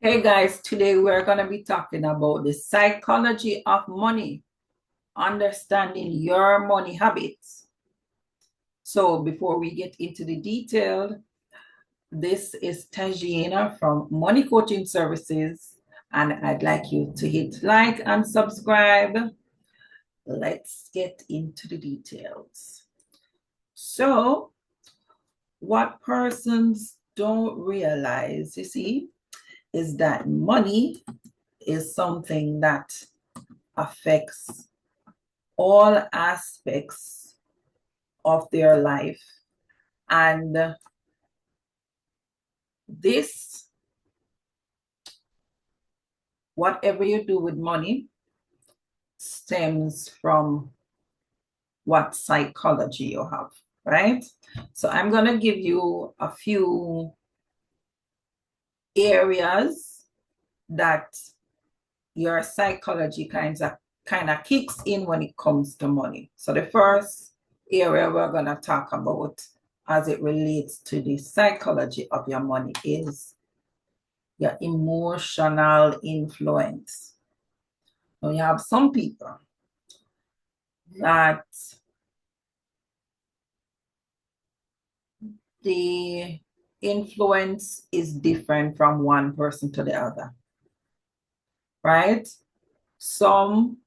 Hey guys, today we're going to be talking about the psychology of money, understanding your money habits. So before we get into the detail, this is Tagene from Money Coaching Services, and I'd like you to hit like and subscribe. Let's get into the details. So, what persons don't realize, you see, is that money is something that affects all aspects of their life. And this, whatever you do with money, stems from what psychology you have, right? So I'm going to give you a few areas that your psychology kind of kicks in when it comes to money. So the first area we're going to talk about as it relates to the psychology of your money is your emotional influence. Now you have some people that the influence is different from one person to the other, right? Some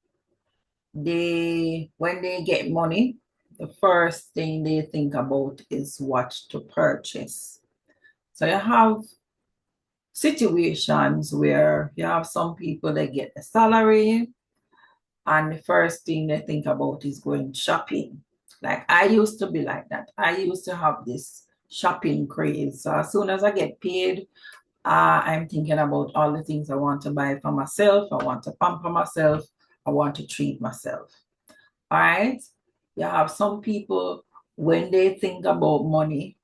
when they get money, the first thing they think about is what to purchase. So you have situations where you have some people that get a salary and the first thing they think about is going shopping. Like I used to be like that. I used to have this shopping craze. So as soon as I get paid, I'm thinking about all the things I want to buy for myself. I want to pamper myself. I want to treat myself. All right. You have some people, when they think about money,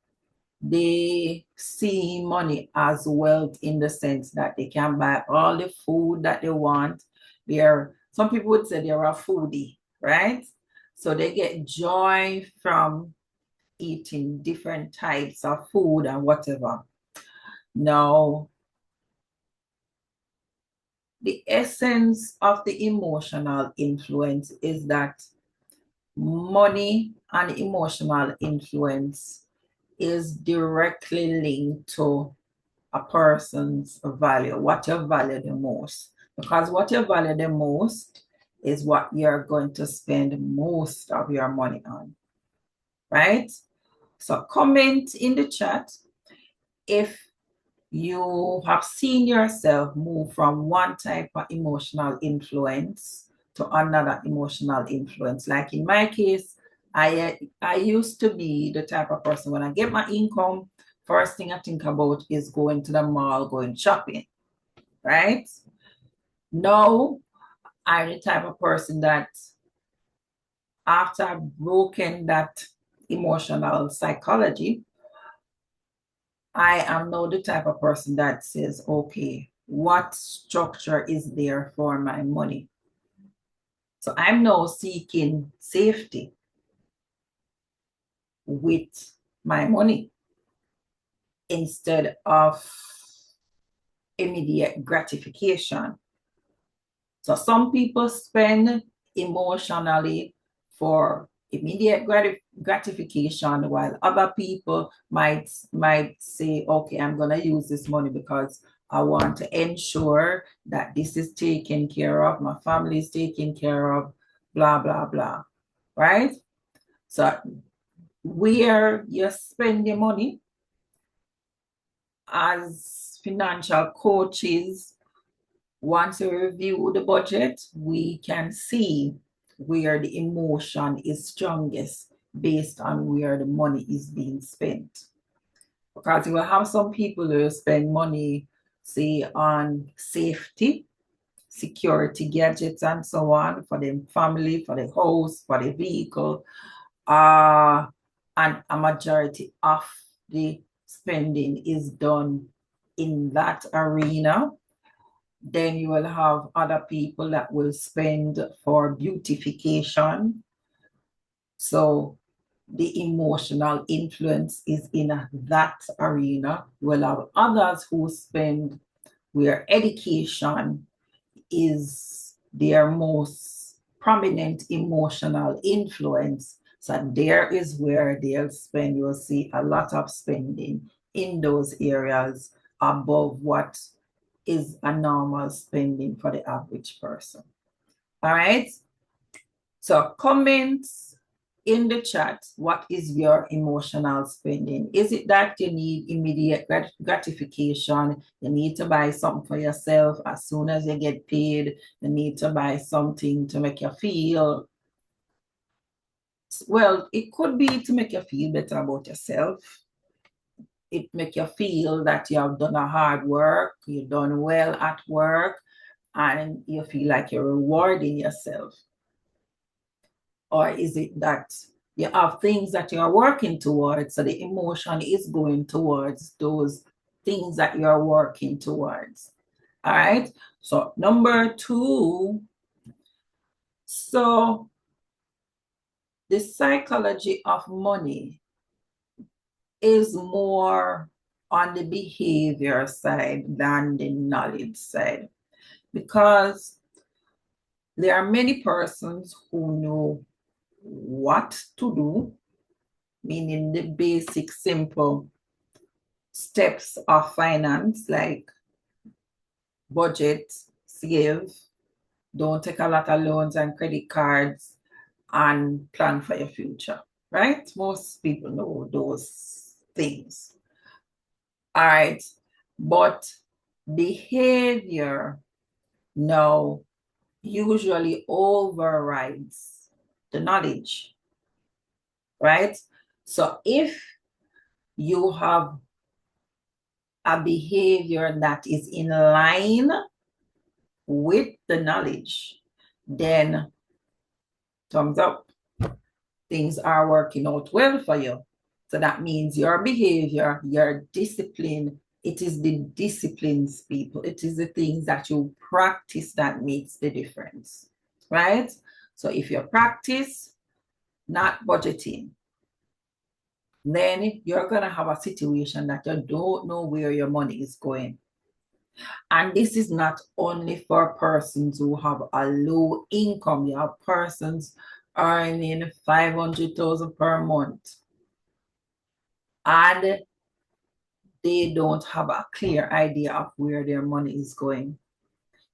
they see money as wealth in the sense that they can buy all the food that they want. Some people would say they're a foodie, right? So they get joy from eating different types of food and whatever. Now, the essence of the emotional influence is that money and emotional influence is directly linked to a person's value, what you value the most. Because what you value the most is what you're going to spend most of your money on, right? So comment in the chat if you have seen yourself move from one type of emotional influence to another emotional influence. Like in my case, I used to be the type of person when I get my income, first thing I think about is going to the mall, going shopping, right? Now I'm the type of person that after I've broken that emotional psychology, I am now the type of person that says, okay, what structure is there for my money? So I'm now seeking safety with my money instead of immediate gratification. So some people spend emotionally for immediate gratification, while other people might say, okay, I'm going to use this money because I want to ensure that this is taken care of, my family is taken care of, blah, blah, blah. Right? So where you spend your money as financial coaches, once we review the budget, we can see where the emotion is strongest based on where the money is being spent. Because you will have some people who spend money, say, on safety, security gadgets, and so on for the family, for the house, for the vehicle. And a majority of the spending is done in that arena. Then you will have other people that will spend for beautification. So the emotional influence is in that arena. We'll have others who spend where education is their most prominent emotional influence. So there is where they'll spend, you'll see a lot of spending in those areas above what is a normal spending for the average person. All right. So comments in the chat, what is your emotional spending? Is it that you need immediate gratification? You need to buy something for yourself as soon as you get paid. You need to buy something to make you feel, well, it could be to make you feel better about yourself. It make you feel that you have done a hard work, you've done well at work, and you feel like you're rewarding yourself. Or is it that you have things that you're working towards, so the emotion is going towards those things that you're working towards? All right. So number 2, so the psychology of money is more on the behavior side than the knowledge side, because there are many persons who know what to do, meaning the basic, simple steps of finance, like budget, save, don't take a lot of loans and credit cards, and plan for your future, right? Most people know those things. All right. But behavior now usually overrides the knowledge, right? So if you have a behavior that is in line with the knowledge, then thumbs up. Things are working out well for you. So that means your behavior, your discipline, it is the disciplines, people. It is the things that you practice that makes the difference, right? So if you practice not budgeting, then you're going to have a situation that you don't know where your money is going. And this is not only for persons who have a low income. You have persons earning 500,000 per month, and they don't have a clear idea of where their money is going.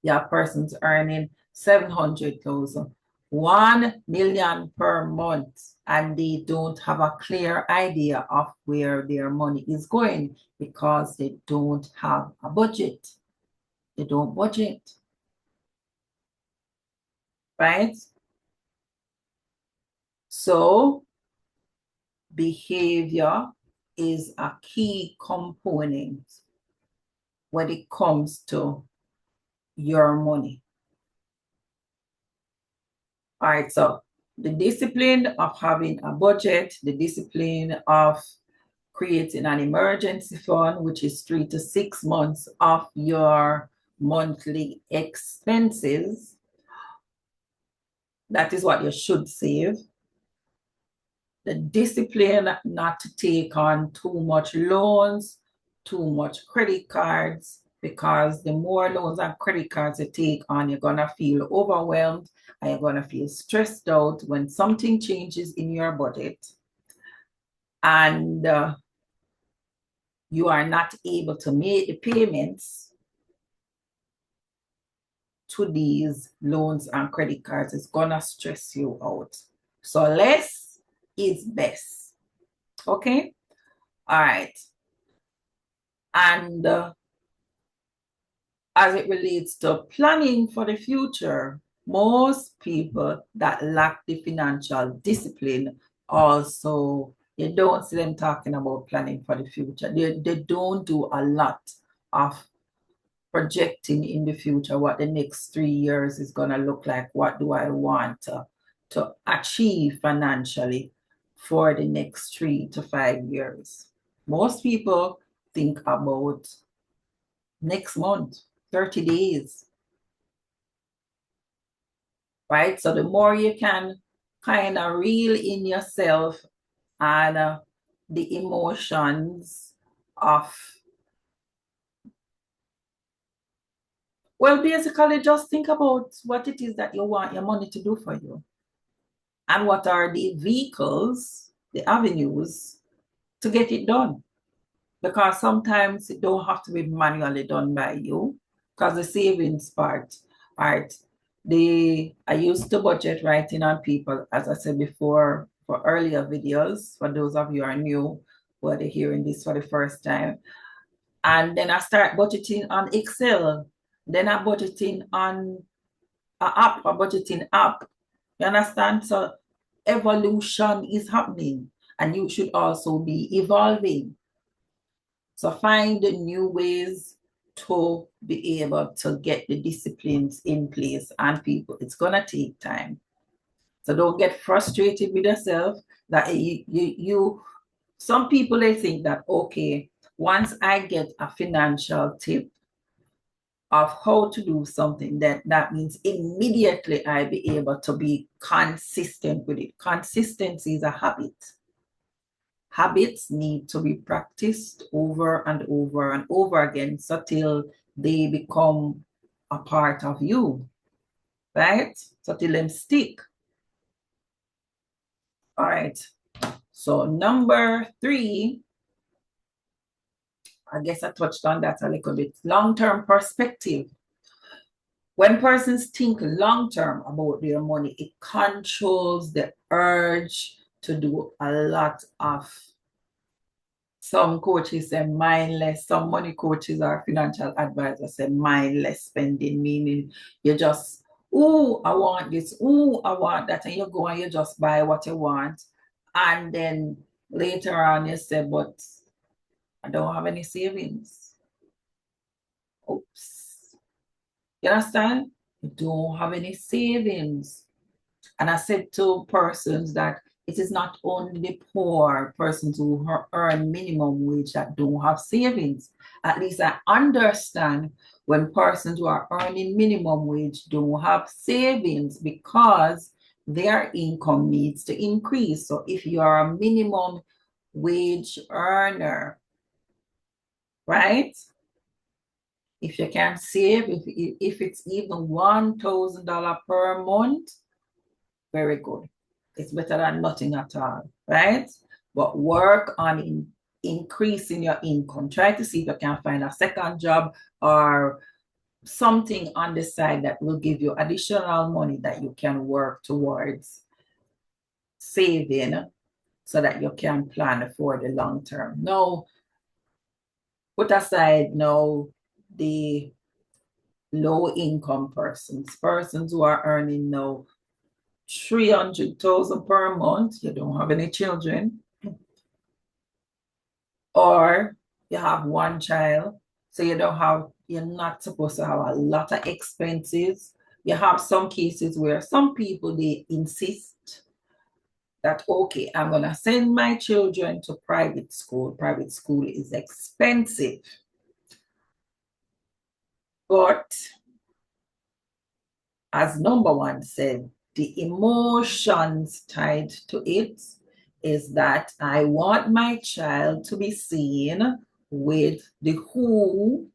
You have persons earning 700,000, 1 million per month, and they don't have a clear idea of where their money is going because they don't have a budget. They don't budget, right? So behavior is a key component when it comes to your money. All right, so the discipline of having a budget, the discipline of creating an emergency fund, which is 3 to 6 months of your monthly expenses. That is what you should save. The discipline not to take on too much loans, too much credit cards, because the more loans and credit cards you take on, you're going to feel overwhelmed and you're going to feel stressed out when something changes in your budget and you are not able to make the payments to these loans and credit cards. It's going to stress you out. So less is best. Okay? All right. And as it relates to planning for the future, most people that lack the financial discipline also, you don't see them talking about planning for the future. They don't do a lot of projecting in the future what the next 3 years is going to look like. What do I want to achieve financially for the next 3 to 5 years? Most people think about next month, 30 days, right? So the more you can kind of reel in yourself and the emotions of Well, basically, just think about what it is that you want your money to do for you. And what are the vehicles, the avenues to get it done. Because sometimes it don't have to be manually done by you. Because the savings part, right? I used to budget writing on people, as I said before, for earlier videos, for those of you who are new, who are hearing this for the first time. And then I start budgeting on Excel. Then I budgeting on a budgeting app. You understand? So evolution is happening, and you should also be evolving. So find the new ways to be able to get the disciplines in place. And people, it's gonna take time. So don't get frustrated with yourself that some people, they think that, okay, once I get a financial tip of how to do something, that means immediately I be able to be consistent with it. Consistency is a habit. Habits need to be practiced over and over and over again so till they become a part of you, right? So till them stick. All right. So number 3, I guess I touched on that a little bit. Long-term perspective. When persons think long-term about their money, it controls the urge to do a lot of, some coaches say mindless, some money coaches or financial advisors say mindless spending, meaning you just, oh, I want this, oh, I want that, and you go and you just buy what you want. And then later on you say, but I don't have any savings. Oops. You understand? You don't have any savings. And I said to persons that it is not only the poor persons who earn minimum wage that don't have savings. At least I understand when persons who are earning minimum wage don't have savings because their income needs to increase. So if you are a minimum wage earner, right? If you can save, if it's even $1,000 per month, very good. It's better than nothing at all, right? But work on increasing your income. Try to see if you can find a second job or something on the side that will give you additional money that you can work towards saving so that you can plan for the long term. Now, put aside now the low income persons who are earning now 300,000 per month, you don't have any children, or you have one child, so you're not supposed to have a lot of expenses. You have some cases where some people, they insist that, okay, I'm going to send my children to private school. Private school is expensive. But as number one said, the emotions tied to it is that I want my child to be seen with the who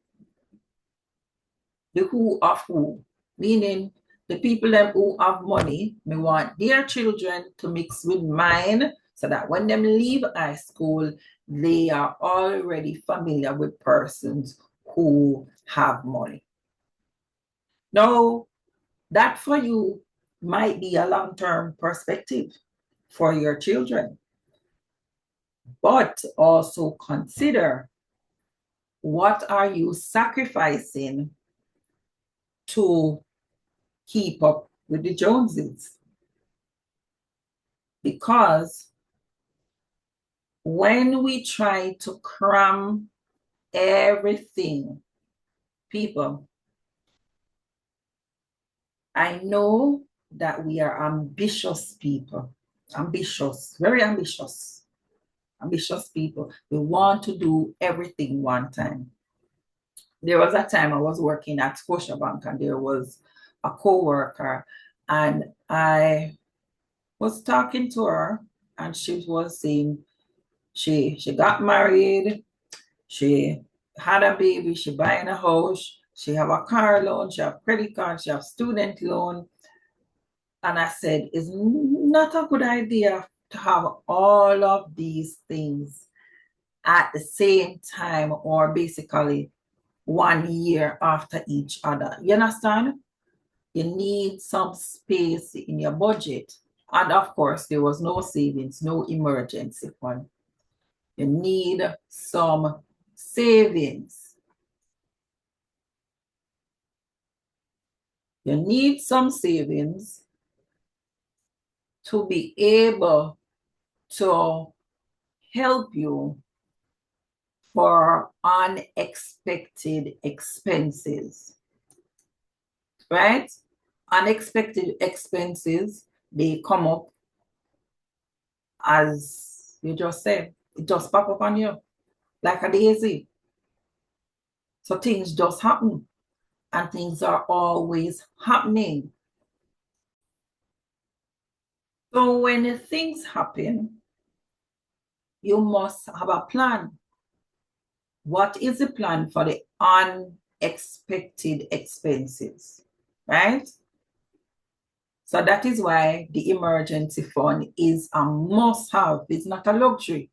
of who, meaning the people them who have money, me want their children to mix with mine so that when them leave high school, they are already familiar with persons who have money. Now, that for you might be a long-term perspective for your children, but also consider what are you sacrificing to keep up with the Joneses? Because when we try to cram everything, people, I know that we are ambitious people, ambitious, very ambitious people. We want to do everything one time. There was a time I was working at Scotiabank and there was a co-worker and I was talking to her and she was saying she got married, she had a baby, she buying a house, She have a car loan, she have credit card, she have student loan. And I said, it's not a good idea to have all of these things at the same time, or basically 1 year after each other. You understand? You need some space in your budget. And of course, there was no savings, no emergency fund. You need some savings. You need some savings to be able to help you for unexpected expenses, right? Unexpected expenses, they come up as you just said, it just pop up on you like a daisy. So things just happen, and things are always happening. So when things happen, you must have a plan. What is the plan for the unexpected expenses, right? So that is why the emergency fund is a must-have. It's not a luxury.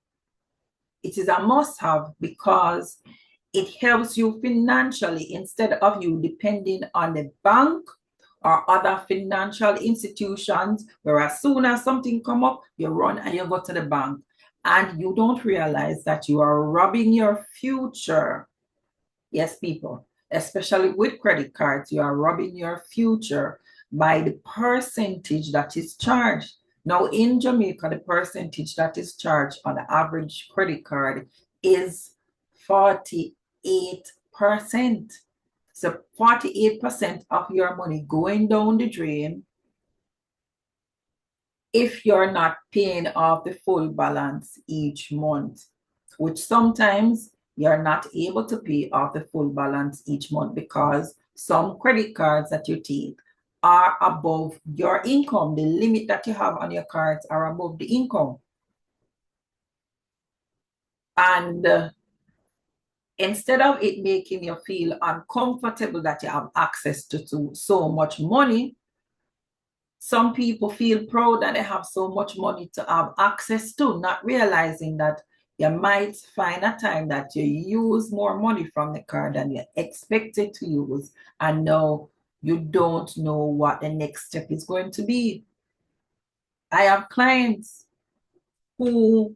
It is a must-have because it helps you financially instead of you depending on the bank or other financial institutions, where as soon as something come up, you run and you go to the bank. And you don't realize that you are robbing your future. Yes, people, especially with credit cards, you are robbing your future by the percentage that is charged. Now, in Jamaica, the percentage that is charged on the average credit card is 48%. So 48% of your money going down the drain if you're not paying off the full balance each month, which sometimes you're not able to pay off the full balance each month because some credit cards that you take are above your income. The limit that you have on your cards are above the income. And instead of it making you feel uncomfortable that you have access to so much money, some people feel proud that they have so much money to have access to, not realizing that you might find a time that you use more money from the card than you expected to use, and now you don't know what the next step is going to be. I have clients who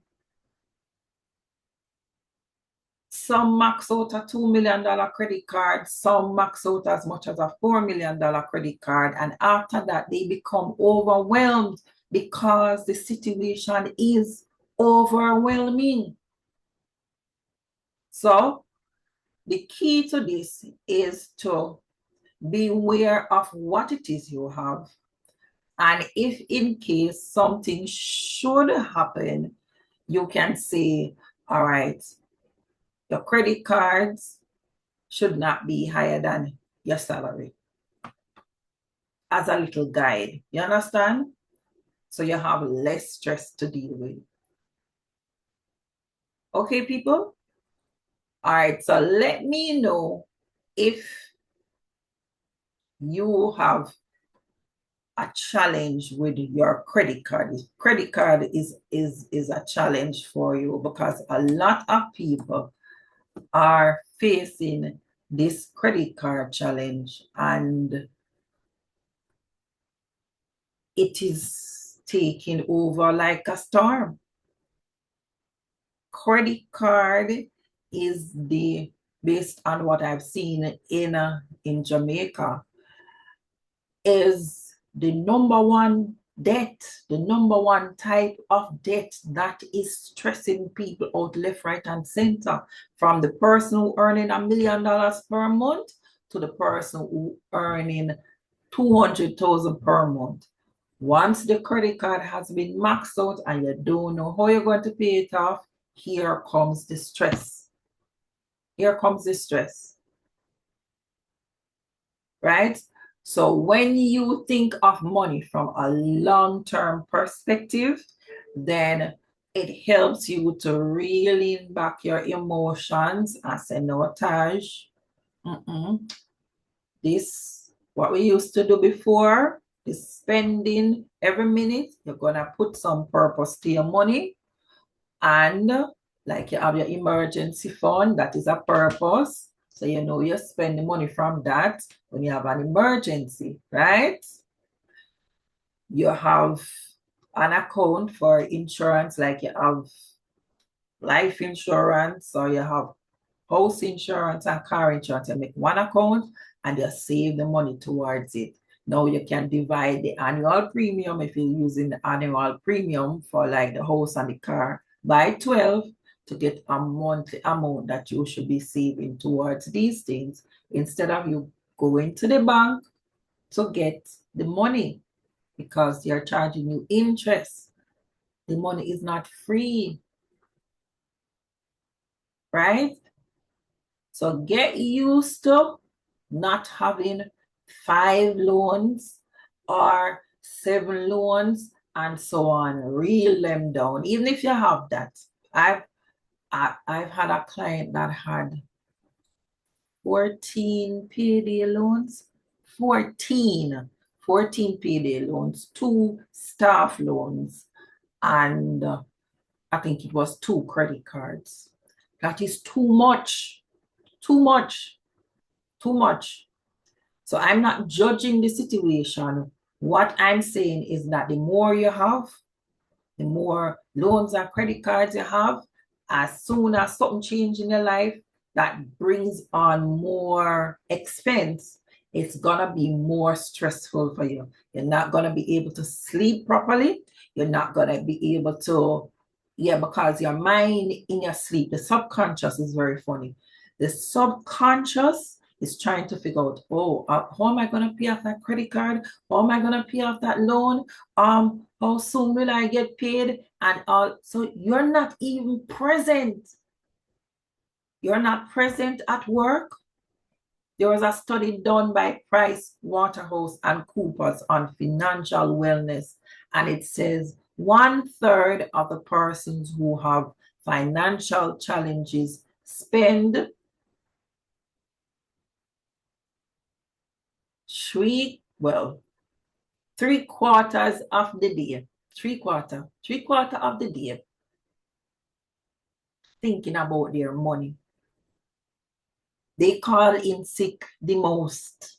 some max out a $2 million credit card, some max out as much as a $4 million credit card. And after that, they become overwhelmed because the situation is overwhelming. So the key to this is to be aware of what it is you have. And if in case something should happen, you can say, all right, your credit cards should not be higher than your salary as a little guide. You understand? So you have less stress to deal with. Okay, people? All right, so let me know if you have a challenge with your credit card. Credit card is a challenge for you because a lot of people are facing this credit card challenge, and it is taking over like a storm. Credit card is based on what I've seen in Jamaica, is the number one debt, the number one type of debt that is stressing people out left, right, and center. From the person who earning $1 million per month to the person who earning 200,000 per month. Once the credit card has been maxed out and you don't know how you're going to pay it off, here comes the stress. Here comes the stress, right? So when you think of money from a long-term perspective, then it helps you to reel in back your emotions and say, no, Taj, this, what we used to do before, this spending every minute, you're gonna put some purpose to your money. And like you have your emergency fund, that is a purpose. So you know you spend the money from that when you have an emergency, right? You have an account for insurance, like you have life insurance, or you have house insurance and car insurance. You make one account and you save the money towards it. Now you can divide the annual premium, if you're using the annual premium for like the house and the car, by 12 to get a monthly amount that you should be saving towards these things, instead of you going to the bank to get the money, because they're charging you interest. The money is not free, right? So get used to not having 5 loans or 7 loans and so on. Reel them down. Even if you have that. I've had a client that had 14 payday loans. 14 payday loans, 2 staff loans, and I think it was 2 credit cards. That is too much. Too much. Too much. So I'm not judging the situation. What I'm saying is that the more you have, the more loans and credit cards you have, as soon as something changes in your life that brings on more expense, it's gonna be more stressful for you. You're not gonna be able to sleep properly. You're not gonna be able to, because your mind in your sleep, the subconscious is very funny. The subconscious is trying to figure out, oh, how am I gonna pay off that credit card? How am I gonna pay off that loan? How soon will I get paid? And all, so you're not even present. You're not present at work. There was a study done by Price Waterhouse and Coopers on financial wellness, and it says 1/3 of the persons who have financial challenges spend 3/4 of the day, three quarter of the day thinking about their money. They call in sick the most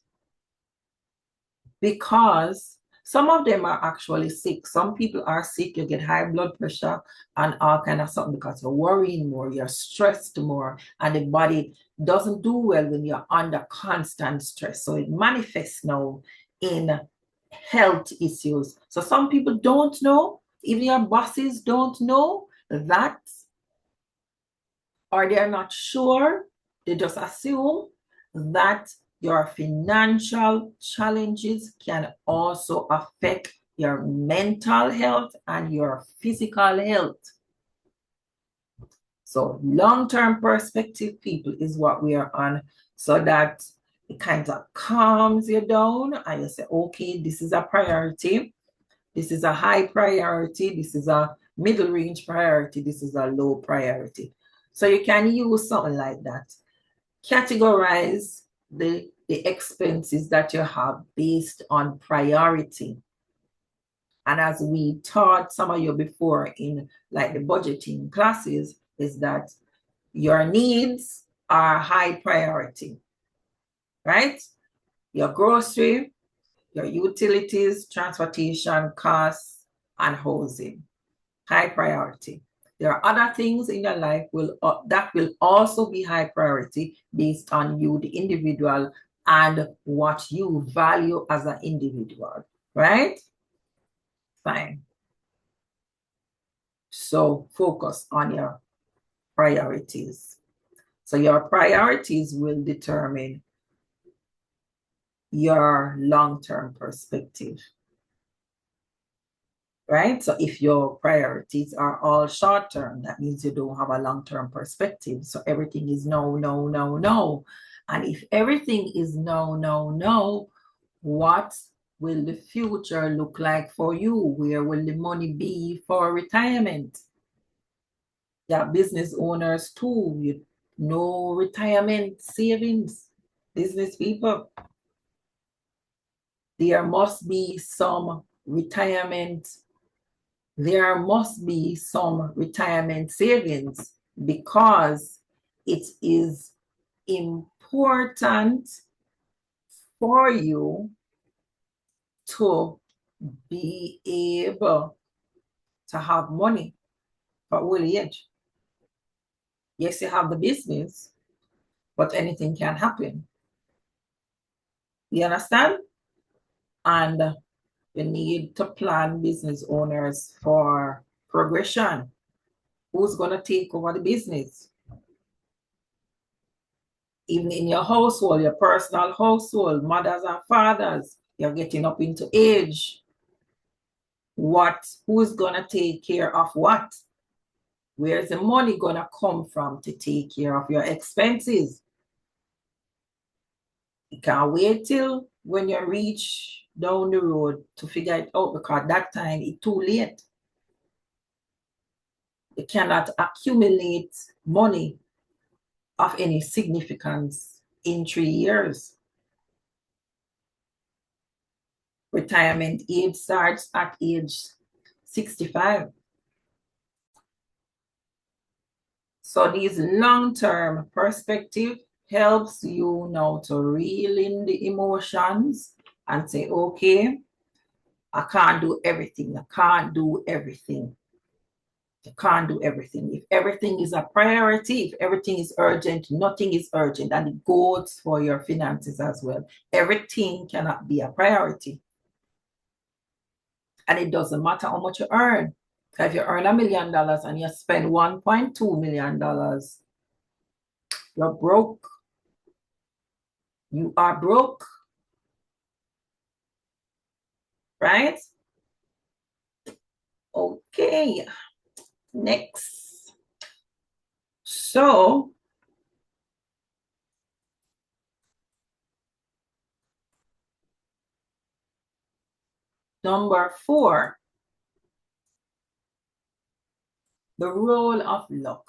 because some of them are actually sick. Some people are sick. You get high blood pressure and all kind of something because you're worrying more, you're stressed more, and the body doesn't do well when you're under constant stress. So it manifests now in health issues. So some people don't know, even your bosses don't know that, or they're not sure. They just assume that your financial challenges can also affect your mental health and your physical health. So long-term perspective, people, is what we are on, so that it kind of calms you down and you say, okay, this is a priority. This is a high priority. This is a middle range priority. This is a low priority. So you can use something like that. Categorize the expenses that you have based on priority. And as we taught some of you before in like the budgeting classes, is that your needs are high priority, right? Your grocery, your utilities, transportation costs, and housing, high priority. There are other things in your life that will also be high priority based on you, the individual, and what you value as an individual, right? Fine. So focus on your priorities. So your priorities will determine your long-term perspective, right? So if your priorities are all short-term, that means you don't have a long-term perspective. So everything is no, no, no, no. And if everything is no, no, no, what will the future look like for you? Where will the money be for retirement? Yeah, business owners too. You know, retirement savings, business people. there must be some retirement. There must be some retirement savings because it is important for you to be able to have money for old age. Yes, you have the business, but anything can happen. You understand? And you need to plan business owners for progression. Who's going to take over the business? Even in your household, your personal household, mothers and fathers, you're getting up into age. Who's going to take care of what? Where's the money going to come from to take care of your expenses? You can't wait till when you reach down the road to figure it out, because that time it's too late. You cannot accumulate money of any significance in 3 years. Retirement age starts at age 65. So this long-term perspective helps you now to reel in the emotions and say, okay, I can't do everything. I can't do everything. You can't do everything. If everything is a priority, if everything is urgent, nothing is urgent. And it goes for your finances as well. Everything cannot be a priority. And it doesn't matter how much you earn. If you earn $1 million and you spend $1.2 million, you're broke. You are broke. Right? Okay. Next. So, number 4, the role of luck.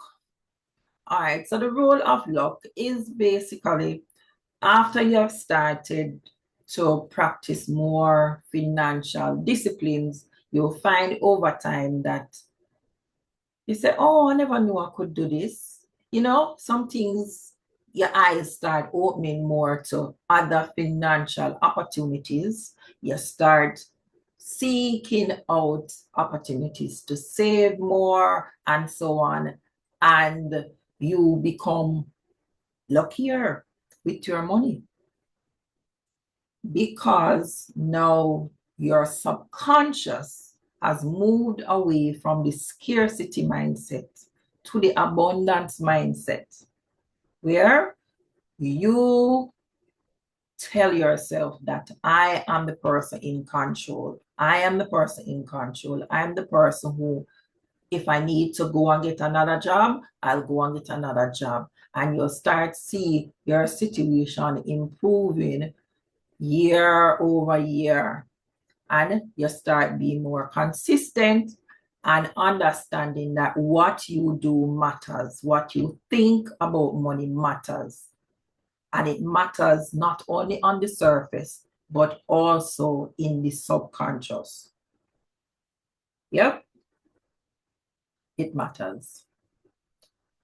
All right, so the role of luck is basically after you have started to practice more financial disciplines, you'll find over time that you say, oh, I never knew I could do this. You know, some things, your eyes start opening more to other financial opportunities. You start seeking out opportunities to save more and so on. And you become luckier with your money because now your subconscious has moved away from the scarcity mindset to the abundance mindset, where you tell yourself that I am the person in control. I am the person in control. I am the person who, if I need to go and get another job, I'll go and get another job. And you'll start see your situation improving year over year. And you start being more consistent and understanding that what you do matters. What you think about money matters. And it matters not only on the surface, but also in the subconscious. Yep, it matters.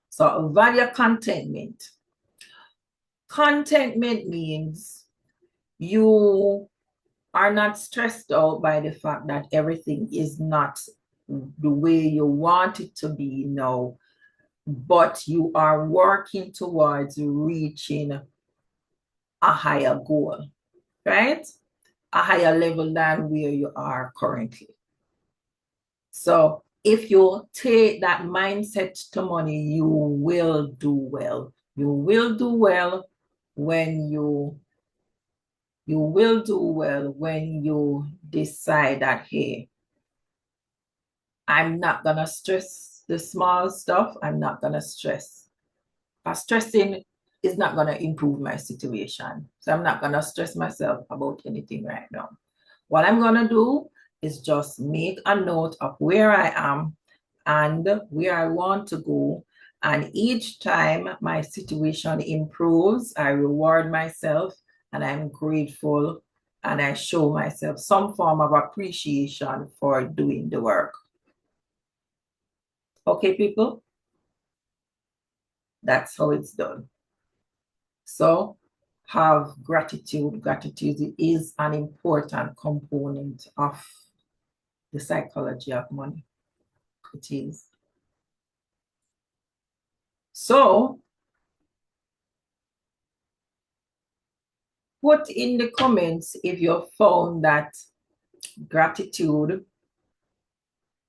So value contentment. Contentment means you are not stressed out by the fact that everything is not the way you want it to be now, but you are working towards reaching a higher goal, right? A higher level than where you are currently. So if you take that mindset to money, you will do well. You will do well when you will do well when you decide that, hey, I'm not going to stress the small stuff. I'm not going to stress. Stressing is not going to improve my situation. So I'm not going to stress myself about anything right now. What I'm going to do is just make a note of where I am and where I want to go. And each time my situation improves, I reward myself and I'm grateful and I show myself some form of appreciation for doing the work. Okay, people? That's how it's done. So have gratitude. Gratitude is an important component of the psychology of money. It is. So put in the comments if you found that gratitude,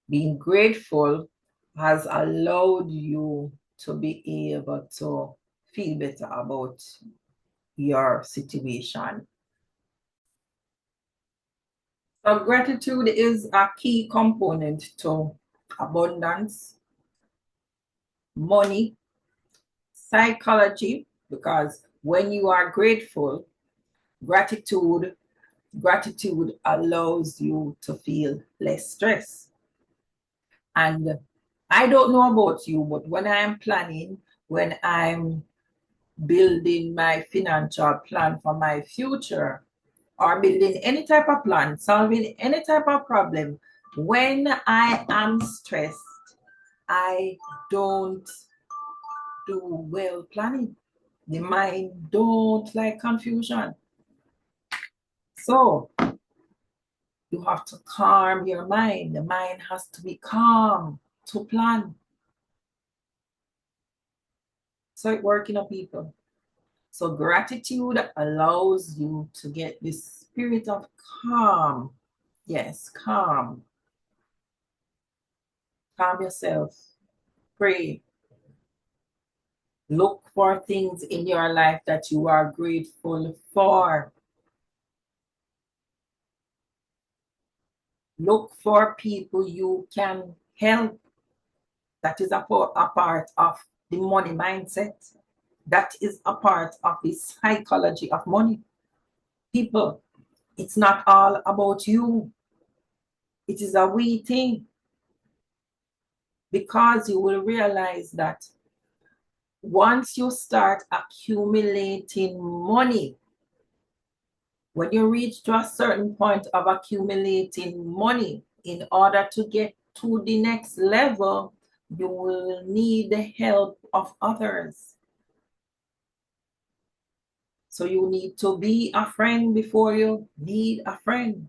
being grateful, has allowed you to be able to feel better about your situation. So gratitude is a key component to abundance, money, psychology, because when you are grateful, gratitude allows you to feel less stress. And I don't know about you, but when I am planning, when I'm building my financial plan for my future, or building any type of plan, solving any type of problem, when I am stressed, I don't do well planning. The mind don't like confusion. So you have to calm your mind. The mind has to be calm to plan. So it working on people. So gratitude allows you to get this spirit of calm. Yes, calm. Calm yourself. Pray. Look for things in your life that you are grateful for. Look for people you can help. That is a part of the money mindset. That is a part of the psychology of money. People, it's not all about you. It is a we thing. Because you will realize that once you start accumulating money, when you reach to a certain point of accumulating money, in order to get to the next level, you will need the help of others. So you need to be a friend before you need a friend.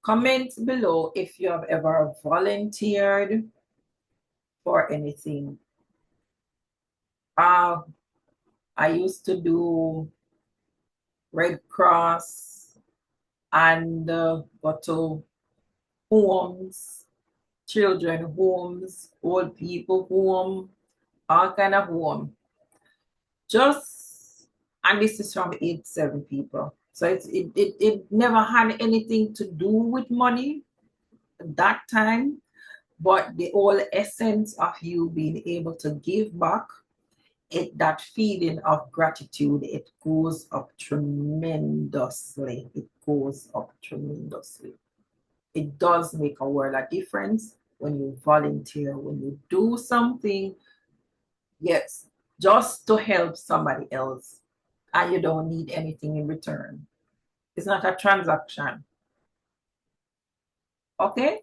Comment below if you have ever volunteered for anything. I used to do Red Cross and go to homes, children homes, old people home, all kind of home. And this is from 7 people. So it never had anything to do with money at that time, but the whole essence of you being able to give back, that feeling of gratitude, it goes up tremendously. It goes up tremendously. It does make a world of difference when you volunteer, when you do something, yes, just to help somebody else, and you don't need anything in return. It's not a transaction. Okay?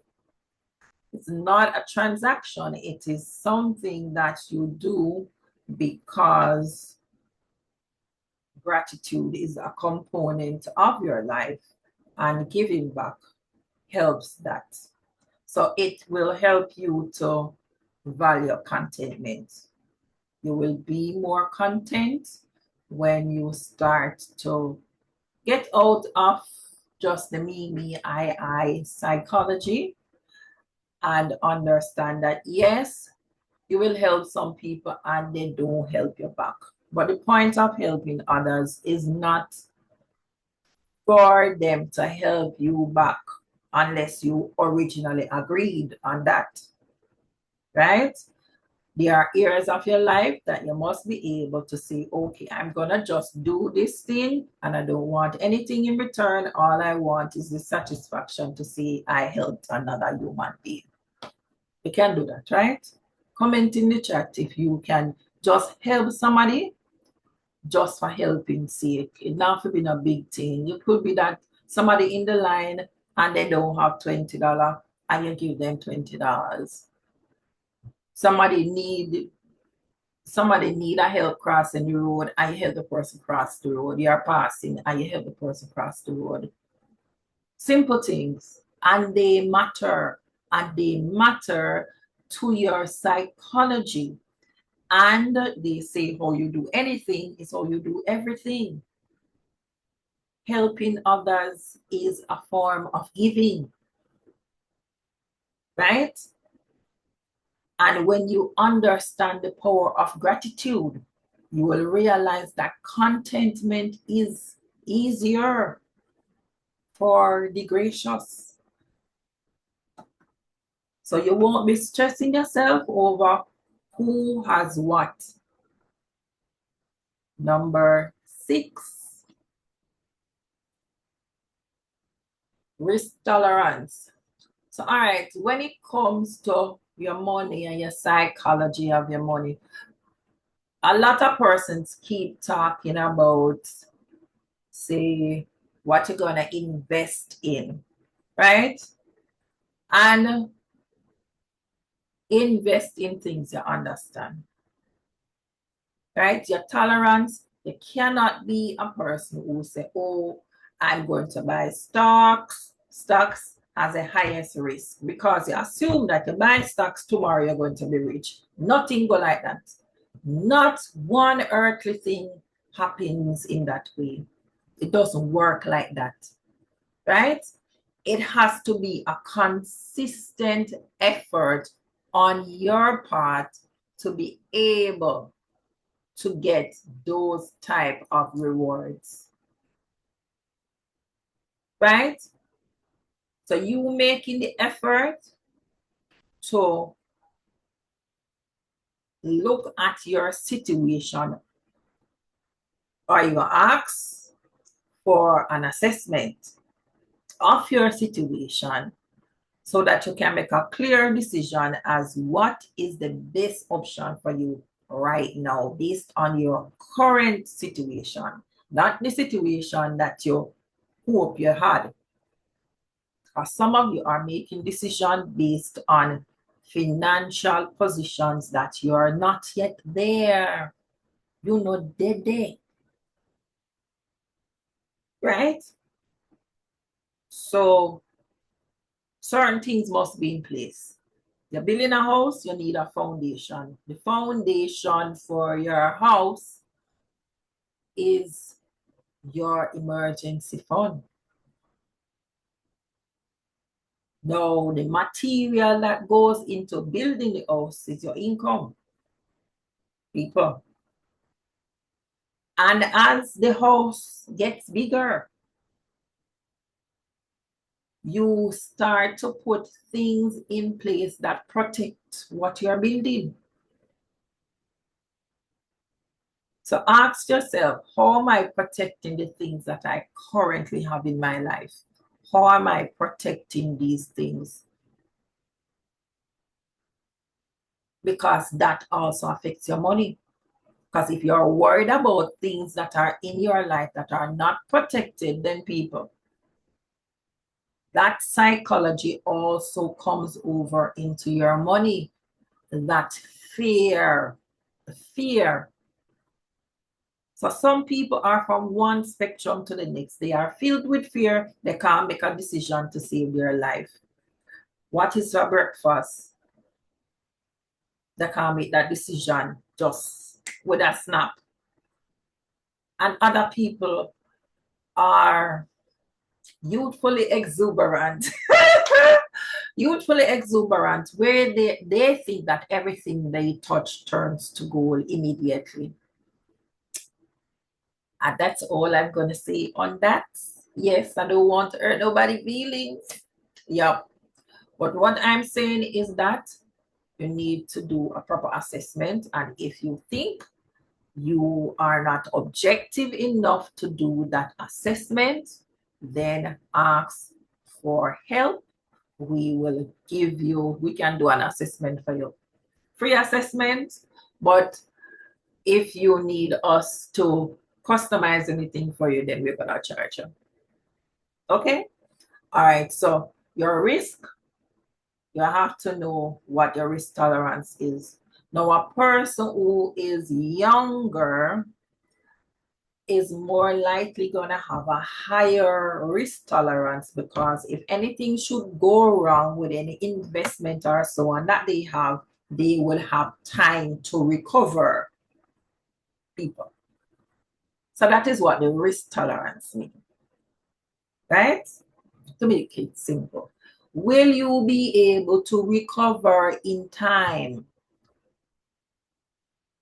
It's not a transaction. It is something that you do because gratitude is a component of your life, and giving back helps that. So it will help you to value contentment. You will be more content when you start to get out of just the me, I psychology, and understand that yes, you will help some people and they don't help you back. But the point of helping others is not for them to help you back unless you originally agreed on that, right? There are areas of your life that you must be able to say, okay, I'm going to just do this thing and I don't want anything in return. All I want is the satisfaction to say I helped another human being. You can do that, right? Comment in the chat if you can just help somebody just for helping sake. It not for being a big thing. It could be that somebody in the line and they don't have $20 and you give them $20. Somebody need a help crossing the road and you help the person cross the road. You're passing and you help the person cross the road. Simple things, and they matter, to your psychology. And they say how you do anything is how you do everything. Helping others is a form of giving, right? And when you understand the power of gratitude, you will realize that contentment is easier for the gracious. So you won't be stressing yourself over who has what. Number 6, risk tolerance. So, all right, when it comes to your money and your psychology of your money, a lot of persons keep talking about, say, what you're going to invest in, right? And invest in things you understand, right? Your tolerance, you cannot be a person who say, oh, I'm going to buy stocks. Stocks has a highest risk because you assume that you buy stocks tomorrow, you're going to be rich. Nothing go like that. Not one earthly thing happens in that way. It doesn't work like that, right? It has to be a consistent effort on your part to be able to get those type of rewards, right? So you making the effort to look at your situation, or you ask for an assessment of your situation so that you can make a clear decision as what is the best option for you right now based on your current situation, not the situation that you hope you had. Because some of you are making decisions based on financial positions that you are not yet there. You're not dead there, right? So certain things must be in place. You're building a house, you need a foundation. The foundation for your house is your emergency fund. Now, the material that goes into building the house is your income, people. And as the house gets bigger, you start to put things in place that protect what you're building. So ask yourself, how am I protecting the things that I currently have in my life? How am I protecting these things? Because that also affects your money. Because if you're worried about things that are in your life that are not protected, then people, that psychology also comes over into your money. That fear. So some people are from one spectrum to the next. They are filled with fear. They can't make a decision to save their life. What is for breakfast? They can't make that decision just with a snap. And other people are youthfully exuberant. Youthfully exuberant, where they think that everything they touch turns to gold immediately. And that's all I'm going to say on that. Yes, I don't want to hurt nobody's feelings. Yep. But what I'm saying is that you need to do a proper assessment. And if you think you are not objective enough to do that assessment, then ask for help. We can do an assessment for you. Free assessment, but if you need us to customize anything for you, then we're gonna charge you. Okay? All right, so your risk, you have to know what your risk tolerance is. Now, a person who is younger is more likely going to have a higher risk tolerance, because if anything should go wrong with any investment or so on that they will have time to recover people. So that is what the risk tolerance means, right? To make it simple. Will you be able to recover in time?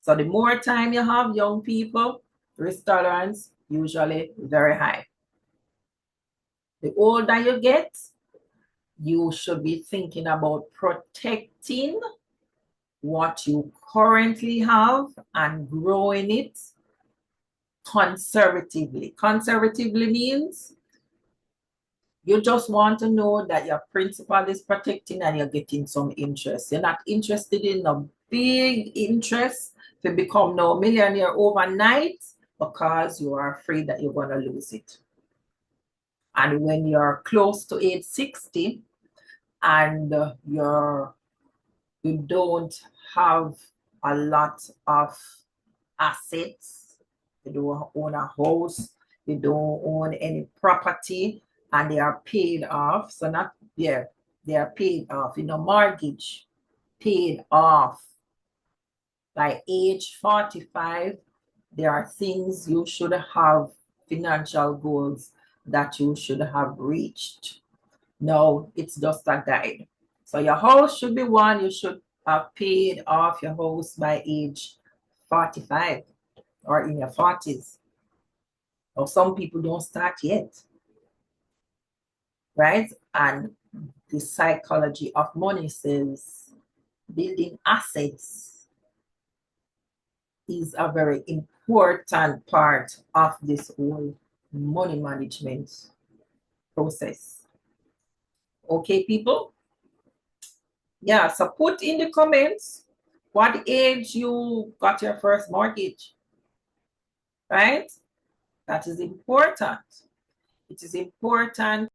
So the more time you have, young people, risk tolerance usually very high. The older you get, you should be thinking about protecting what you currently have and growing it conservatively. Conservatively means you just want to know that your principal is protecting and you're getting some interest. You're not interested in a big interest to become no millionaire overnight, because you are afraid that you're going to lose it. And when you're close to age 60 and you don't have a lot of assets, you don't own a house, you don't own any property, and they are paid off. So not there, they are paid off, mortgage paid off. By age 45, there are things you should have, financial goals that you should have reached. No, it's just a guide. So your house should be one, you should have paid off your house by age 45 or in your 40s. Or some people don't start yet, right? And the psychology of money says building assets is a very important part of this whole money management process. Okay, people? Yeah, so put in the comments what age you got your first mortgage, right? That is important. It is important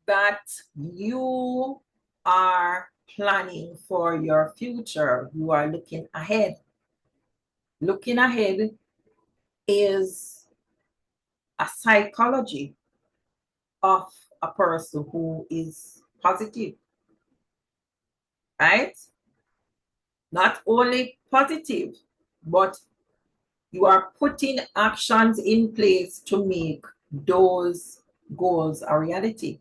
that you are planning for your future. You are looking ahead. Looking ahead is a psychology of a person who is positive, right? Not only positive, but you are putting actions in place to make those goals a reality.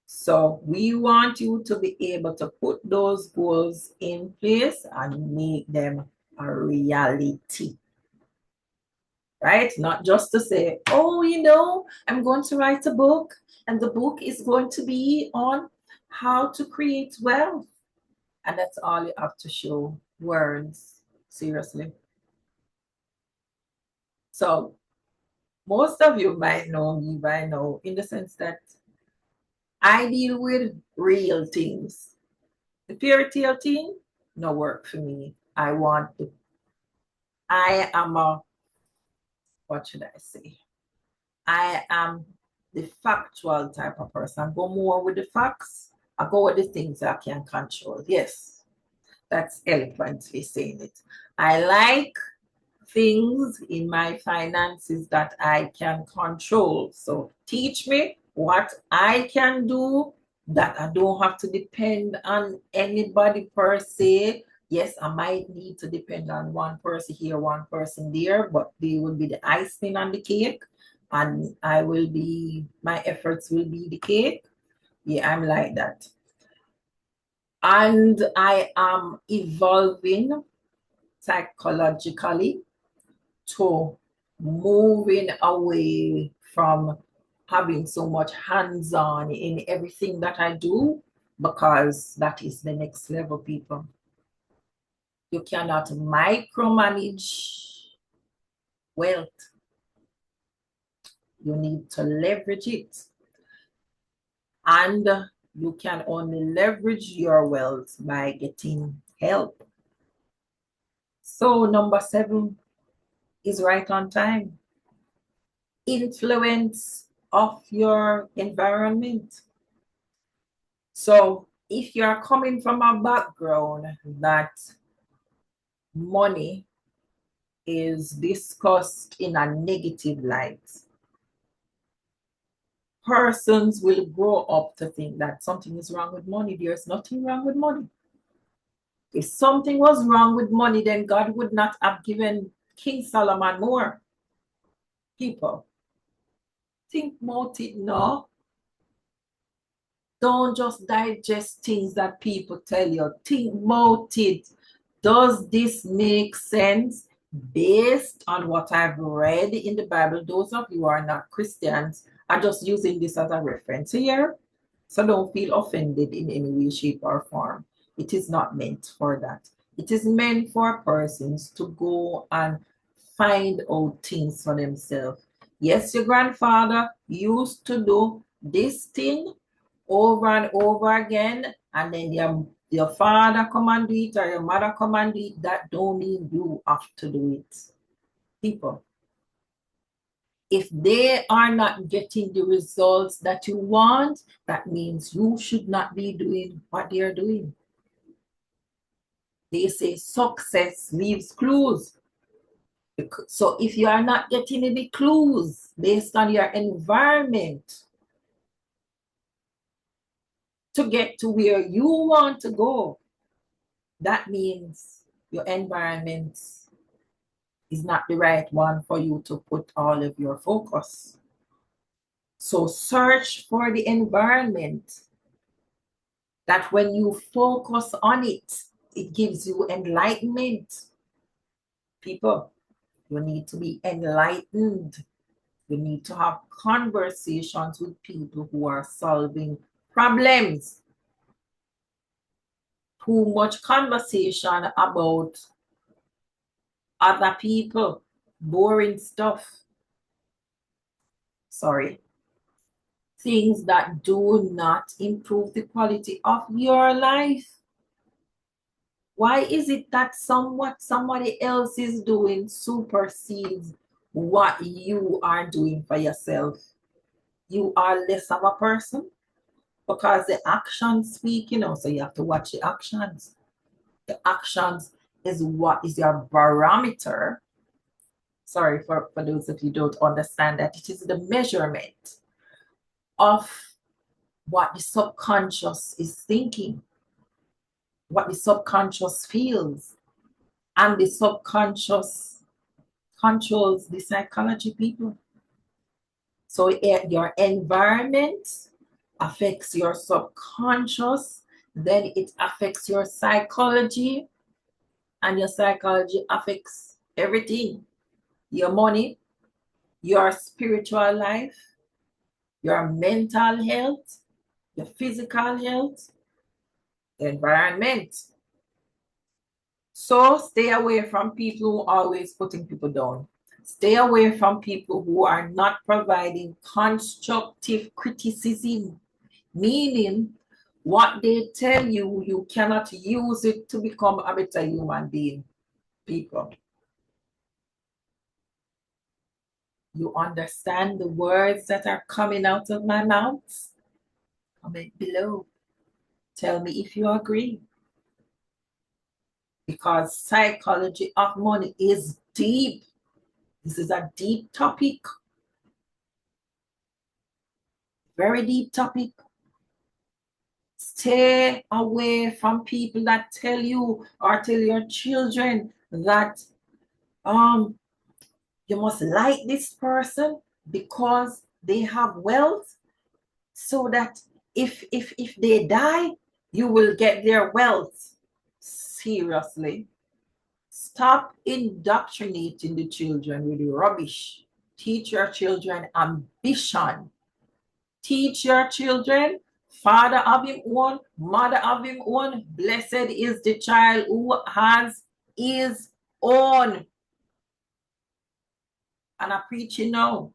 So we want you to be able to put those goals in place and make them a reality. Right? Not just to say, oh, I'm going to write a book, and the book is going to be on how to create wealth. And that's all you have to show, words. Seriously. So most of you might know me by now, in the sense that I deal with real things. The fairy tale thing, no work for me. I am what should I say? I am the factual type of person. I go more with the facts. I go with the things I can control. Yes, that's eloquently saying it. I like things in my finances that I can control. So teach me what I can do that I don't have to depend on anybody per se. Yes, I might need to depend on one person here, one person there, but they will be the icing on the cake, and my efforts will be the cake. Yeah, I'm like that. And I am evolving psychologically to moving away from having so much hands-on in everything that I do, because that is the next level, people. You cannot micromanage wealth. You need to leverage it. And You can only leverage your wealth by getting help. So number 7 is right on time. Influence of your environment. So if you're coming from a background that money is discussed in a negative light, persons will grow up to think that something is wrong with money. There's nothing wrong with money. If something was wrong with money, then God would not have given King Solomon more. People, think about it now. Don't just digest things that people tell you. Think about it. Does this make sense based on what I've read in the Bible? Those of you who are not Christians are just using this as a reference here. So don't feel offended in any way, shape, or form. It is not meant for that. It is meant for persons to go and find out things for themselves. Yes, your grandfather used to do this thing over and over again, and then your father come and do it or your mother come and do it. That don't mean you have to do it. People, if they are not getting the results that you want, that means you should not be doing what they are doing. They say success leaves clues. So if you are not getting any clues based on your environment to get to where you want to go, that means your environment is not the right one for you to put all of your focus. So search for the environment that when you focus on it, it gives you enlightenment. People, you need to be enlightened. You need to have conversations with people who are solving problems. Too much conversation about other people, boring stuff. Sorry. Things that do not improve the quality of your life. Why is it that what somebody else is doing supersedes what you are doing for yourself? You are less of a person because the actions speak, so you have to watch the actions. The actions is what is your barometer. Sorry for those of you who don't understand that. It is the measurement of what the subconscious is thinking, what the subconscious feels, and the subconscious controls the psychology, people. So your environment affects your subconscious, then it affects your psychology, and your psychology affects everything. Your money, your spiritual life, your mental health, your physical health, the environment. So stay away from people who are always putting people down. Stay away from people who are not providing constructive criticism, meaning what they tell you, you cannot use it to become a better human being. People, you understand the words that are coming out of my mouth? Comment below. Tell me if you agree. Because psychology of money is deep. This is a deep topic. Very deep topic. Stay away from people that tell you or tell your children that you must like this person because they have wealth, so that if they die, you will get their wealth. Seriously. Stop indoctrinating the children with rubbish. Teach your children ambition. Teach your children, father of him own, mother of him own. Blessed is the child who has his own. And I'm preaching now.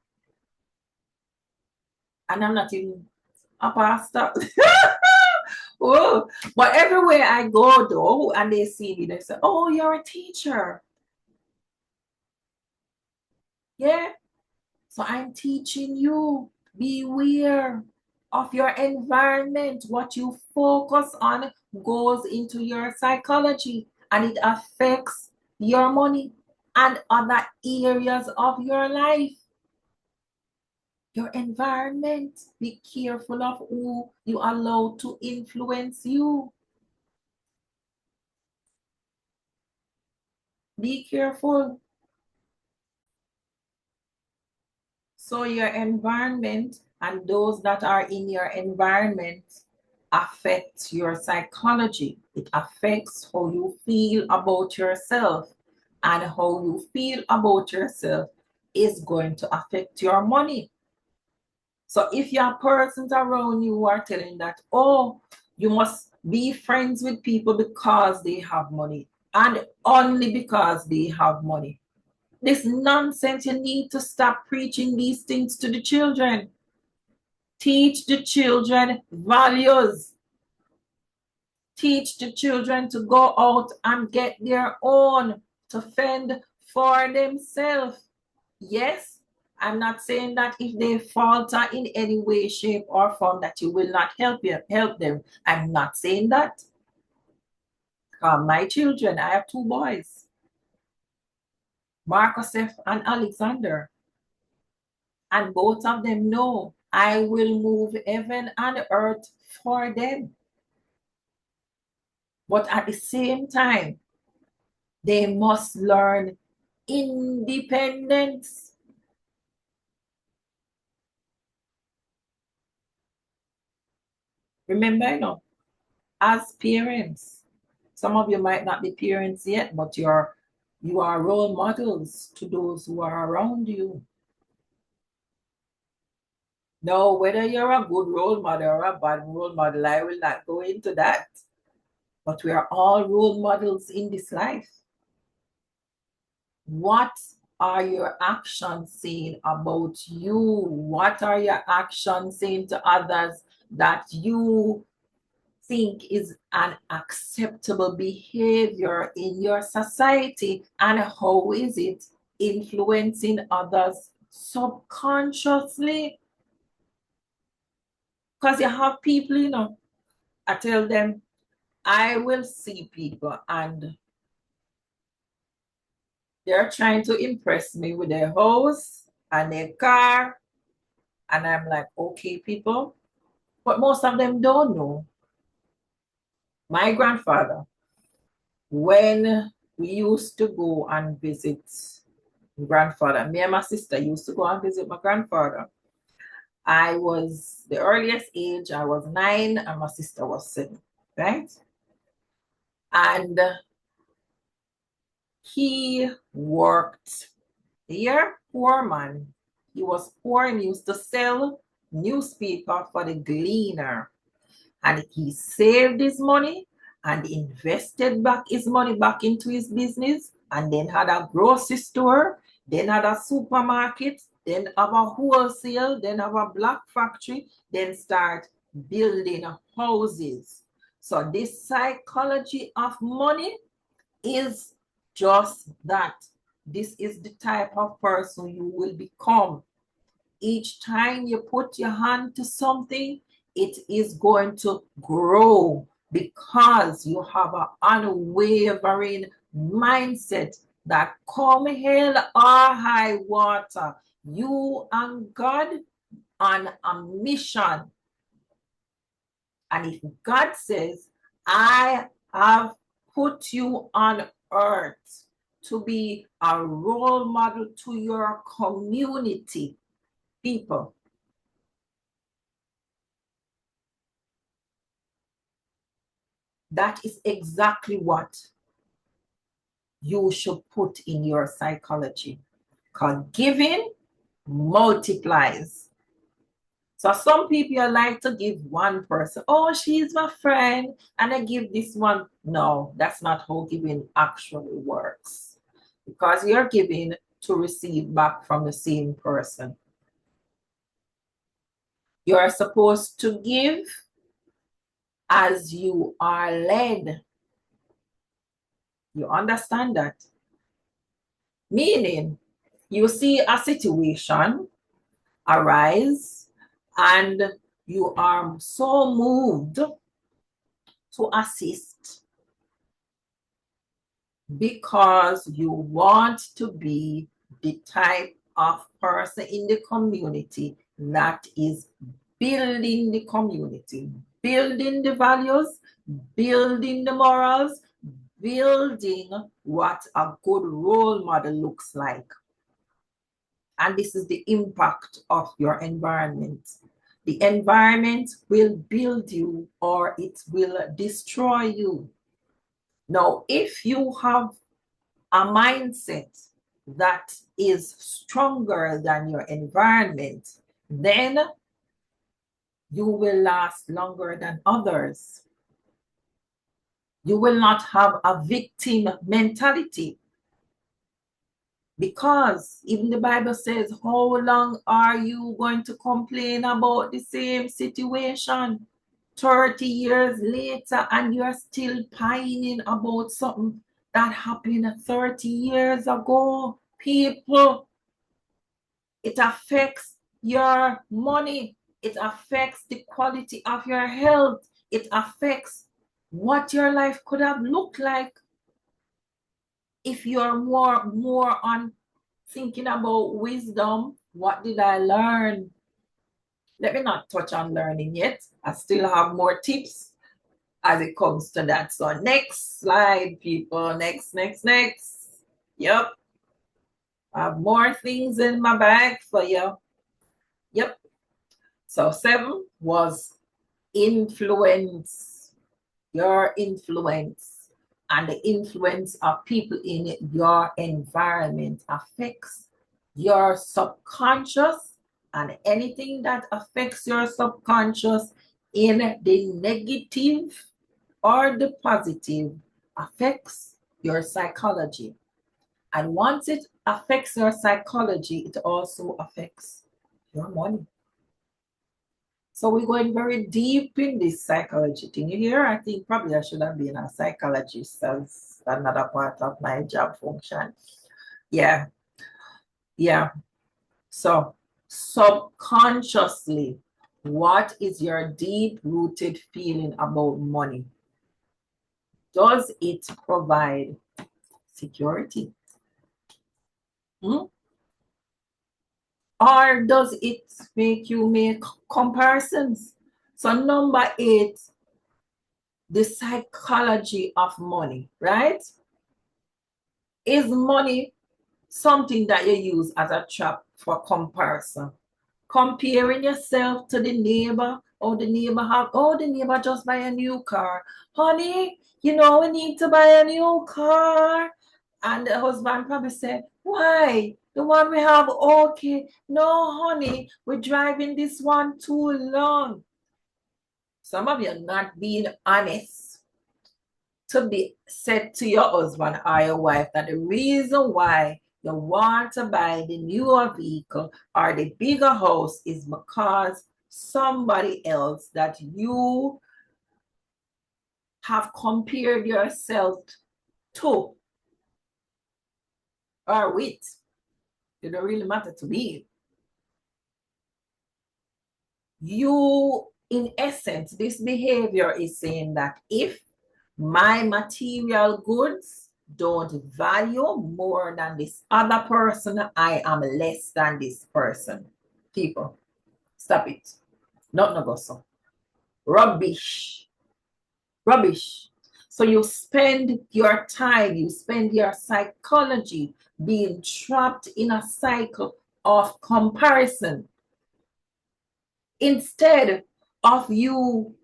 And I'm not even a pastor. Oh, but everywhere I go though, and they see me, they say, "Oh, you're a teacher." Yeah. So I'm teaching you, beware of your environment. What you focus on goes into your psychology and it affects your money and other areas of your life. Your environment. Be careful of who you allow to influence you. Be careful. So your environment and those that are in your environment affect your psychology. It affects how you feel about yourself. And how you feel about yourself is going to affect your money. So if your persons around you are telling that, oh, you must be friends with people because they have money and only because they have money. This nonsense, you need to stop preaching these things to the children. Teach the children values. Teach the children to go out and get their own, to fend for themselves. Yes, I'm not saying that if they falter in any way, shape, or form, that you will not help them. I'm not saying that. My children, I have two boys, Marcus and Alexander, and both of them know I will move heaven and earth for them. But at the same time, they must learn independence. Remember, as parents, some of you might not be parents yet, but you are role models to those who are around you. Now, whether you're a good role model or a bad role model, I will not go into that. But we are all role models in this life. What are your actions saying about you? What are your actions saying to others that you think is an acceptable behavior in your society? And how is it influencing others subconsciously? Because you have people, I tell them, I will see people and they're trying to impress me with their house and their car. And I'm like, okay, people. But most of them don't know. My grandfather, when we used to go and visit grandfather, me and my sister used to go and visit my grandfather. I was the earliest age, I was 9 and my sister was 7, right? And he worked here, poor man. He was poor and used to sell newspaper for the Gleaner. And he saved his money and invested back his money back into his business, and then had a grocery store, then had a supermarket, then have a wholesale, then have a black factory, then start building houses. So this psychology of money is just that. This is the type of person you will become. Each time you put your hand to something, it is going to grow because you have an unwavering mindset that come hell or high water, you and God on a mission. And if God says, I have put you on earth to be a role model to your community, people, that is exactly what you should put in your psychology. Because giving multiplies. So some people like to give one person, oh, she's my friend, and I give this one. No, that's not how giving actually works. Because you're giving to receive back from the same person. You're supposed to give as you are led. You understand that? Meaning, you see a situation arise and you are so moved to assist because you want to be the type of person in the community that is building the community, building the values, building the morals, building what a good role model looks like. And this is the impact of your environment. The environment will build you or it will destroy you. Now, if you have a mindset that is stronger than your environment, then you will last longer than others. You will not have a victim mentality. Because even the Bible says, how long are you going to complain about the same situation 30 years later and you're still pining about something that happened 30 years ago? People, it affects your money. It affects the quality of your health. It affects what your life could have looked like if you're more on thinking about wisdom. What did I learn? Let me not touch on learning yet. I still have more tips as it comes to that. So next slide, people. Next. Yep. I have more things in my bag for you. Yep. So 7 was influence. Your influence and the influence of people in your environment affects your subconscious, and anything that affects your subconscious in the negative or the positive affects your psychology. And once it affects your psychology, it also affects your money. So we're going very deep in this psychology thing. You hear? I think probably I should have been a psychologist as another part of my job function. Yeah. So subconsciously, what is your deep-rooted feeling about money? Does it provide security? Or does it make you make comparisons? So number 8, the psychology of money, right? Is money something that you use as a trap for comparison? Comparing yourself to the neighbor, or the neighbor just buy a new car. Honey, we need to buy a new car. And the husband probably said, why? The one we have, okay. No, honey, we're driving this one too long. Some of you are not being honest to be said to your husband or your wife that the reason why you want to buy the newer vehicle or the bigger house is because somebody else that you have compared yourself to or with, it don't really matter to me. You, in essence, this behavior is saying that if my material goods don't value more than this other person, I am less than this person. People, stop it. Not no go so. Rubbish. So you spend your time, you spend your psychology being trapped in a cycle of comparison instead of you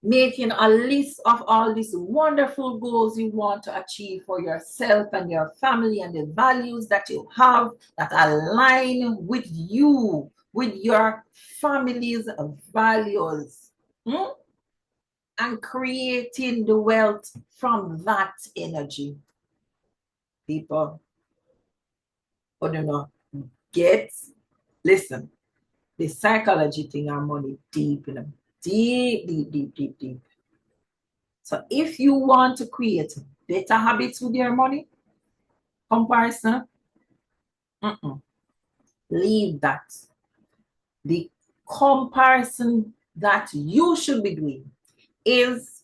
making a list of all these wonderful goals you want to achieve for yourself and your family and the values that you have that align with you, with your family's values, and creating the wealth from that energy. People, listen, the psychology thing and money deep in them. Deep. So if you want to create better habits with your money, comparison, leave that. The comparison that you should be doing is,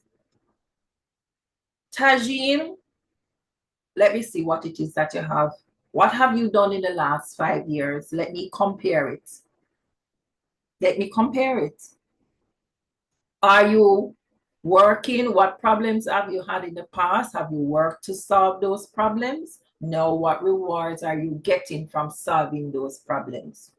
Tagene, let me see what it is that you have. What have you done in the last 5 years? Let me compare it. Let me compare it. Are you working? What problems have you had in the past? Have you worked to solve those problems? No. What rewards are you getting from solving those problems?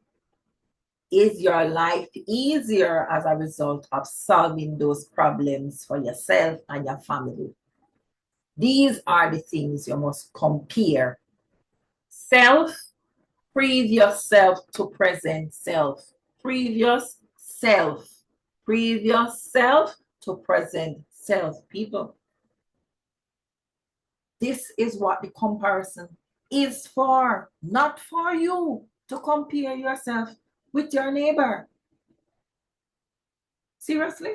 Is your life easier as a result of solving those problems for yourself and your family? These are the things you must compare. Self, previous self to present self. Previous self. Previous self to present self. People, this is what the comparison is for. Not for you to compare yourself with your neighbor. Seriously?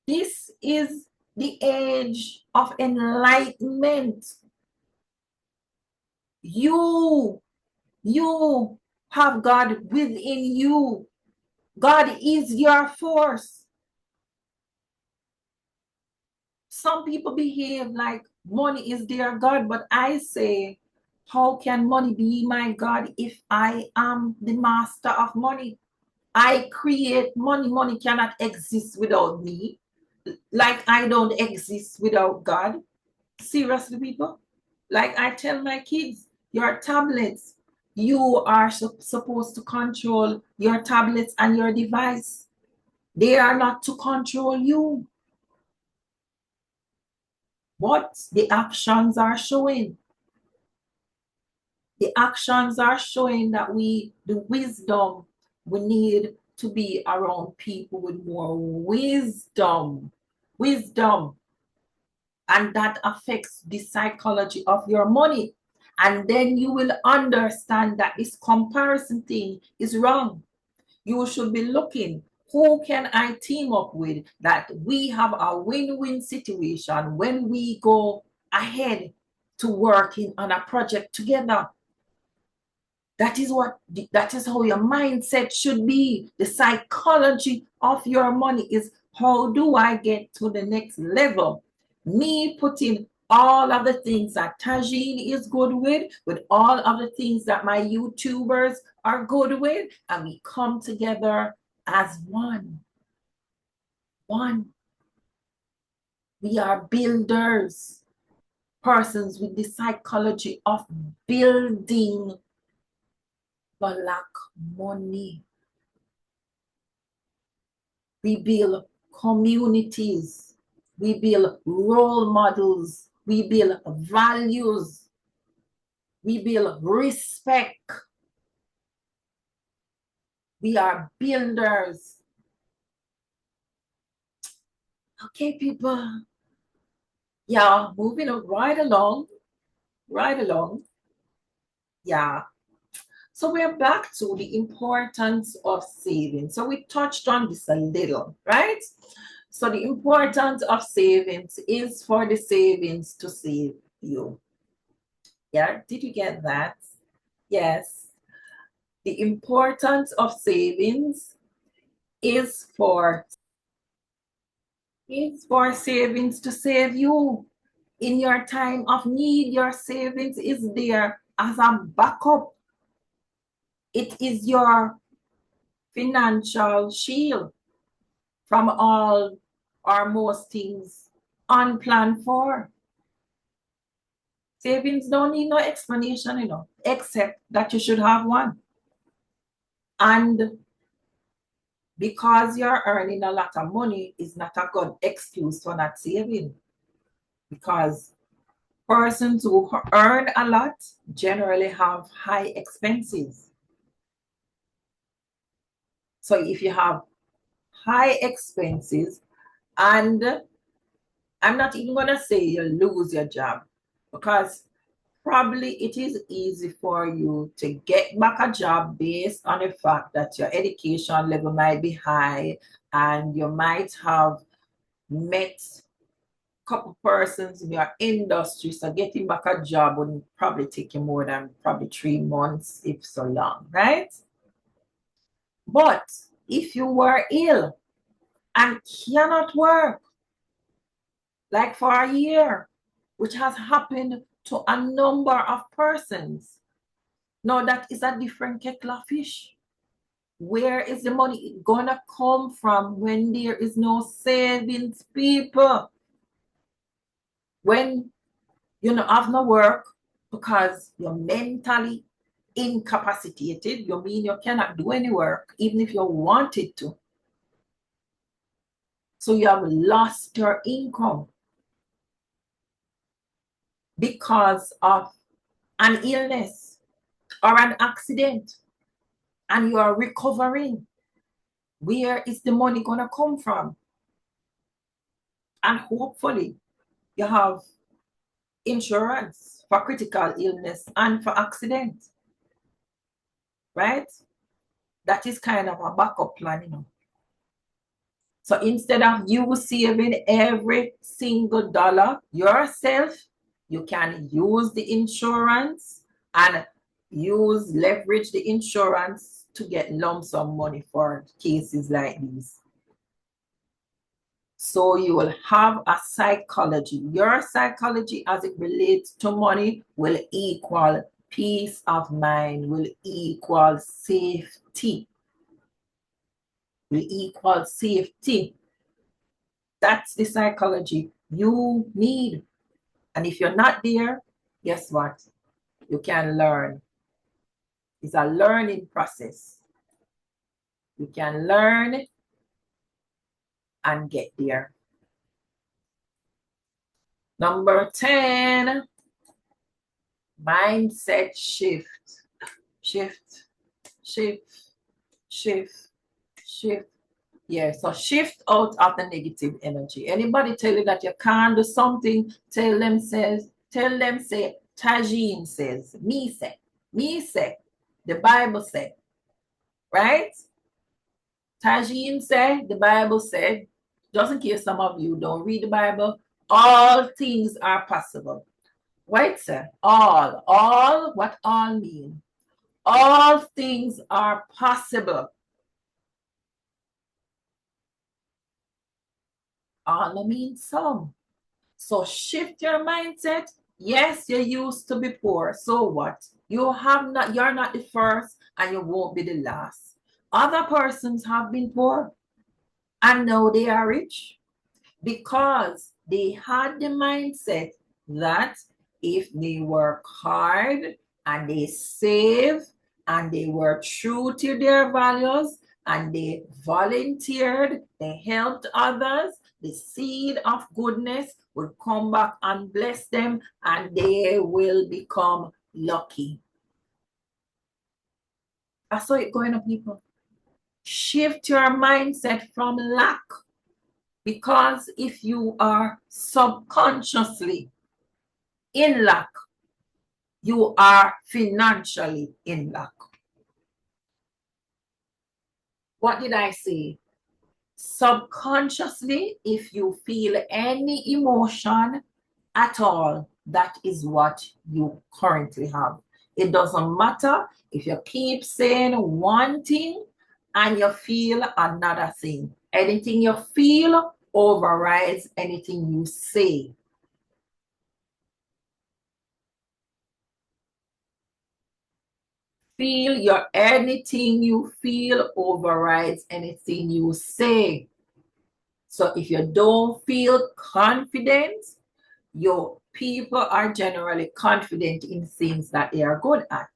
This is the age of enlightenment. You have God within you. God is your force. Some people behave like money is their God, but I say, how can money be my God if I am the master of money? I create money. Money cannot exist without me. Like I don't exist without God. Seriously, people? Like I tell my kids, your tablets, you are supposed to control your tablets and your device. They are not to control you. What the actions are showing. The actions are showing that the wisdom, we need to be around people with more wisdom. Wisdom. And that affects the psychology of your money. And then you will understand that this comparison thing is wrong. You should be looking, who can I team up with that we have a win-win situation when we go ahead to working on a project together. That is how your mindset should be. The psychology of your money is, how do I get to the next level? Me putting all of the things that Tagene is good with all of the things that my YouTubers are good with, and we come together as one. One. We are builders, persons with the psychology of building black money. We build communities. We build role models. We build values. We build respect. We are builders. Okay, people. Yeah, moving right along. Right along. Yeah. So we're back to the importance of saving. So we touched on this a little, right? So the importance of savings is for the savings to save you. Yeah, did you get that? Yes. The importance of savings is for savings to save you. In your time of need, your savings is there as a backup. It is your financial shield from all or most things unplanned for. Savings don't need no explanation, except that you should have one. And because you're earning a lot of money is not a good excuse for not saving. Because persons who earn a lot generally have high expenses. So if you have high expenses, and I'm not even going to say you lose your job, because probably it is easy for you to get back a job based on the fact that your education level might be high and you might have met couple persons in your industry, so getting back a job would probably take you more than probably 3 months, if so long, right? But if you were ill and cannot work, like for a year, which has happened to a number of persons, now that is a different kettle of fish. Where is the money gonna come from when there is no savings, people? When you don't have no work because you're mentally incapacitated, you mean you cannot do any work even if you wanted to. So you have lost your income because of an illness or an accident, and you are recovering. Where is the money going to come from? And hopefully you have insurance for critical illness and for accident, right? That is kind of a backup plan, you know. So instead of you saving every single dollar yourself, you can use the insurance and leverage the insurance to get lump sum money for cases like these. So you will have a psychology. Your psychology as it relates to money will equal peace of mind, will equal safety. Will equal safety. That's the psychology you need. And if you're not there, guess what? You can learn. It's a learning process. You can learn and get there. Number 10, mindset shift. Shift, shift, shift, shift. Yeah, so shift out of the negative energy. Anybody tell you that you can't do something, tell them say, Tagene says, me say, the Bible said, right? Tagene said, the Bible said, just in case some of you don't read the Bible, all things are possible. Right, sir? All, what all mean? All things are possible. All means some. So shift your mindset. Yes, you used to be poor. So what? You're not the first and you won't be the last. Other persons have been poor and now they are rich because they had the mindset that if they work hard and they save and they were true to their values and they volunteered, they helped others, the seed of goodness will come back and bless them and they will become lucky. That's how it's going on, people. Shift your mindset from lack, because if you are subconsciously in lack, you are financially in lack. What did I say? Subconsciously, if you feel any emotion at all, that is what you currently have. It doesn't matter if you keep saying one thing and you feel another thing. Anything you feel overrides anything you say. Anything you feel overrides anything you say. So if you don't feel confident, your people are generally confident in things that they are good at.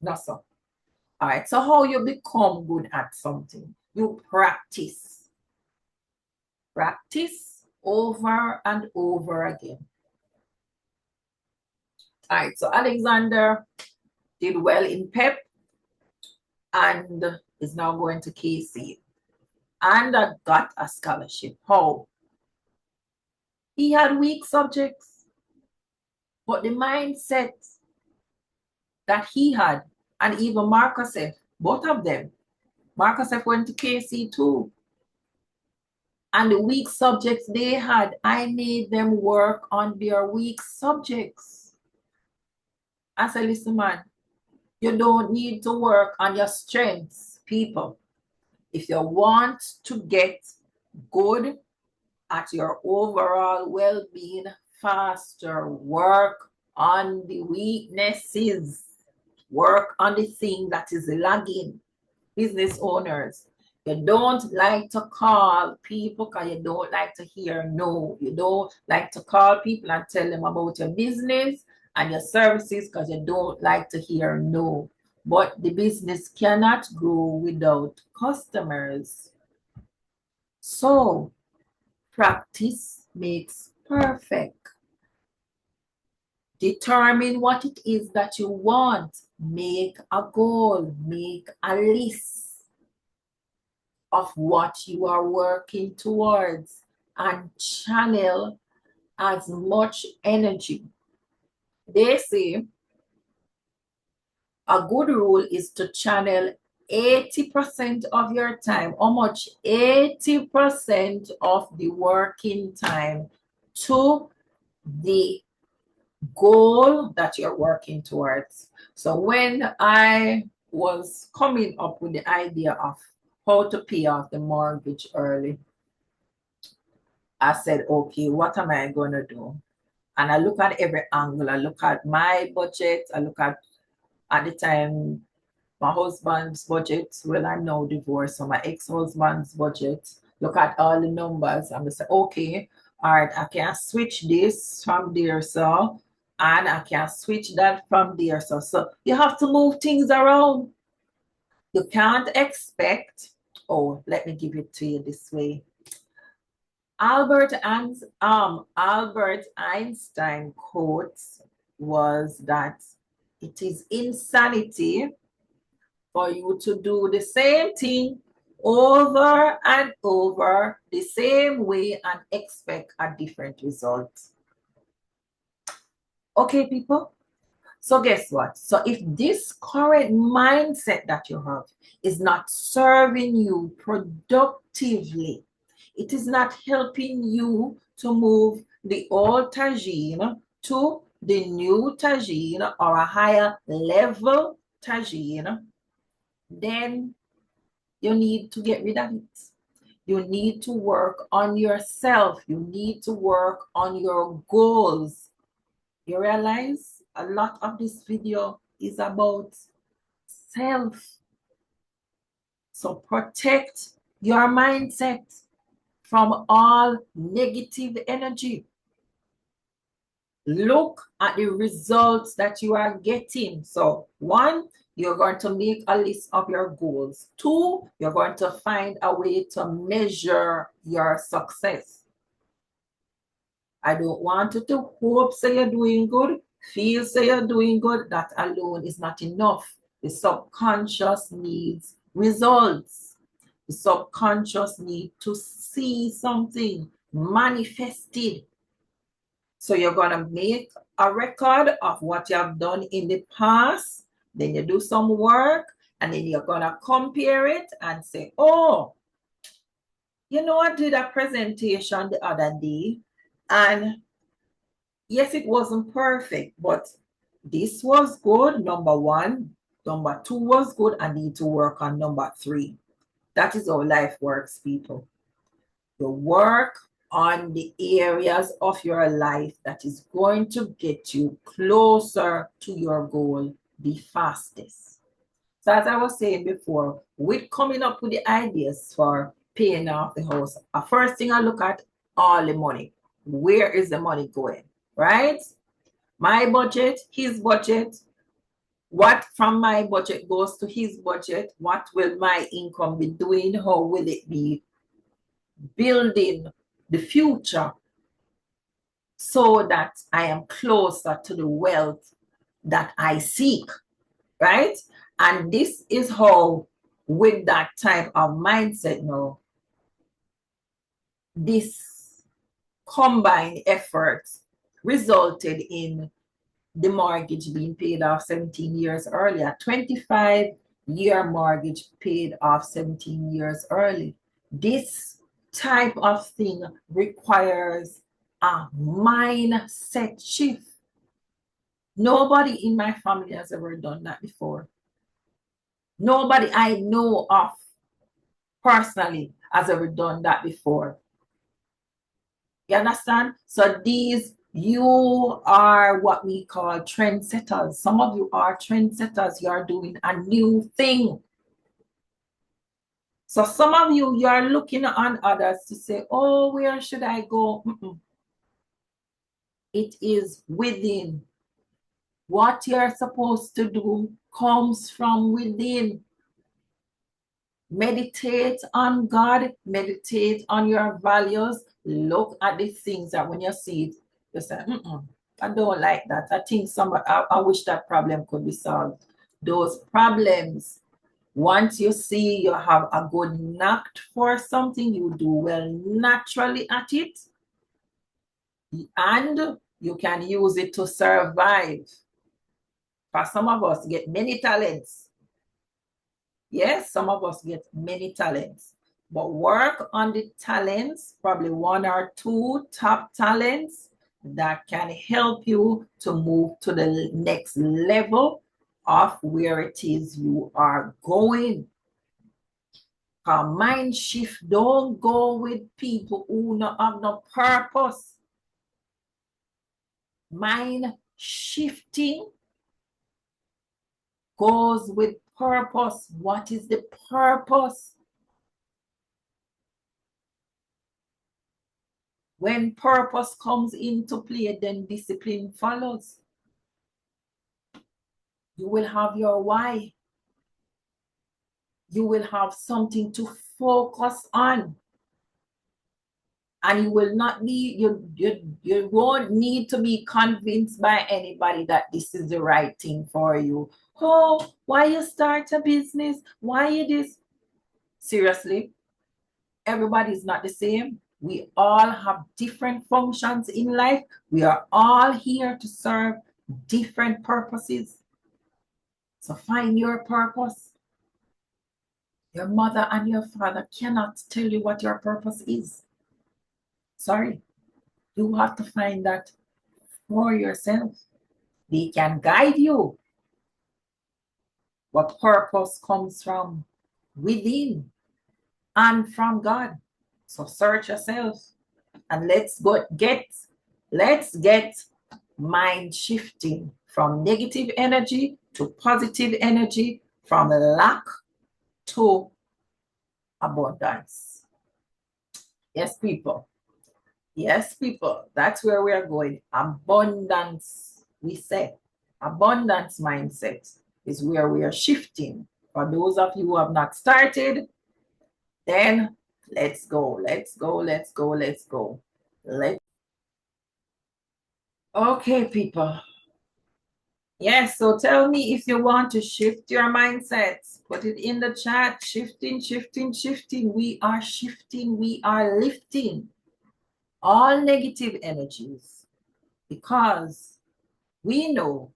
That's all. All right. So how you become good at something? You practice. Practice over and over again. All right. So Alexander did well in PEP and is now going to KC and got a scholarship. How? He had weak subjects, but the mindset that he had, and even Marcus, both of them, Marcus went to KC too. And the weak subjects they had, I made them work on their weak subjects. I said, listen, man, you don't need to work on your strengths, people. If you want to get good at your overall well-being faster, work on the weaknesses, work on the thing that is lagging. Business owners, you don't like to call people because you don't like to hear no. You don't like to call people and tell them about your business and your services because you don't like to hear no. But the business cannot grow without customers. So practice makes perfect. Determine what it is that you want. Make a goal, make a list of what you are working towards and channel as much energy. They say a good rule is to channel 80% of your time. How much? 80% of the working time to the goal that you're working towards. So when I was coming up with the idea of how to pay off the mortgage early, I said, okay, what am I going to do? And I look at every angle. I look at my budget. I look at the time, my husband's budget. Well, I'm now divorced, so my ex-husband's budget. Look at all the numbers. I'm going to say, okay, all right, I can switch this from there, so, and I can switch that from there. So you have to move things around. You can't expect, oh, let me give it to you this way. Albert Einstein quotes was that it is insanity for you to do the same thing over and over the same way and expect a different result. Okay, people? So guess what? So if this current mindset that you have is not serving you productively, it is not helping you to move the old Tagene to the new Tagene or a higher level Tagene, then you need to get rid of it. You need to work on yourself. You need to work on your goals. You realize a lot of this video is about self. So protect your mindset from all negative energy. Look at the results that you are getting. So 1, you're going to make a list of your goals. 2, you're going to find a way to measure your success. I don't want you to hope say you're doing good, feel say you're doing good. That alone is not enough. The subconscious needs results. The subconscious needs to see something manifested. So you're going to make a record of what you have done in the past. Then you do some work and then you're going to compare it and say, oh, you know, I did a presentation the other day and yes, it wasn't perfect, but this was good, number 1. Number 2 was good. I need to work on number 3. That is how life works, people. You work on the areas of your life that is going to get you closer to your goal the fastest. So as I was saying before, with coming up with the ideas for paying off the house, first thing I look at, all the money. Where is the money going, right? My budget, his budget. What from my budget goes to his budget? What will my income be doing? How will it be building the future so that I am closer to the wealth that I seek, right? And this is how, with that type of mindset now, this combined efforts resulted in the mortgage being paid off 17 years earlier. 25-year mortgage paid off 17 years early. This type of thing requires a mindset shift. Nobody in my family has ever done that before. Nobody I know of personally has ever done that before. You understand? So you are what we call trendsetters. Some of you are trendsetters. You are doing a new thing. So some of you, you're looking on others to say, oh, where should I go? It is within. What you're supposed to do comes from within. Meditate on God, meditate on your values. Look at the things that when you see it, you say, I don't like that. I think I wish that problem could be solved. Those problems, once you see you have a good knack for something, you do well naturally at it, and you can use it to survive. For some of us, get many talents. Yes, some of us get many talents, but work on the talents, probably one or two top talents that can help you to move to the next level of where it is you are going. Mind shift, don't go with people who not have no purpose. Mind shifting goes with purpose. What is the purpose? When purpose comes into play, then discipline follows. You will have your why. You will have something to focus on. And you will not be, you won't need to be convinced by anybody that this is the right thing for you. Oh, why you start a business? Why you this? Seriously, everybody's not the same. We all have different functions in life. We are all here to serve different purposes. So find your purpose. Your mother and your father cannot tell you what your purpose is. Sorry. You have to find that for yourself. They can guide you. What purpose comes from within and from God. So search yourself and let's get mind shifting from negative energy to positive energy, from lack to abundance. Yes, people. Yes, people. That's where we are going. Abundance, we say. Abundance mindset is where we are shifting. For those of you who have not started, then let's go. Okay, people. Yes, so tell me if you want to shift your mindsets. Put it in the chat. Shifting. We are shifting. We are lifting all negative energies, because we know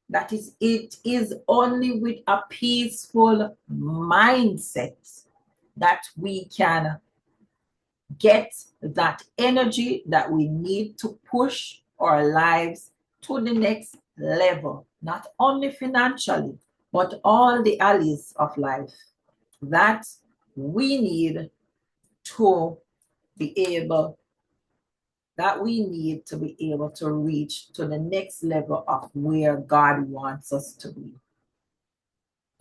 that it is only with a peaceful mindset that we can get that energy that we need to push our lives to the next level, not only financially, but all the alleys of life that we need to be able to reach to the next level of where God wants us to be.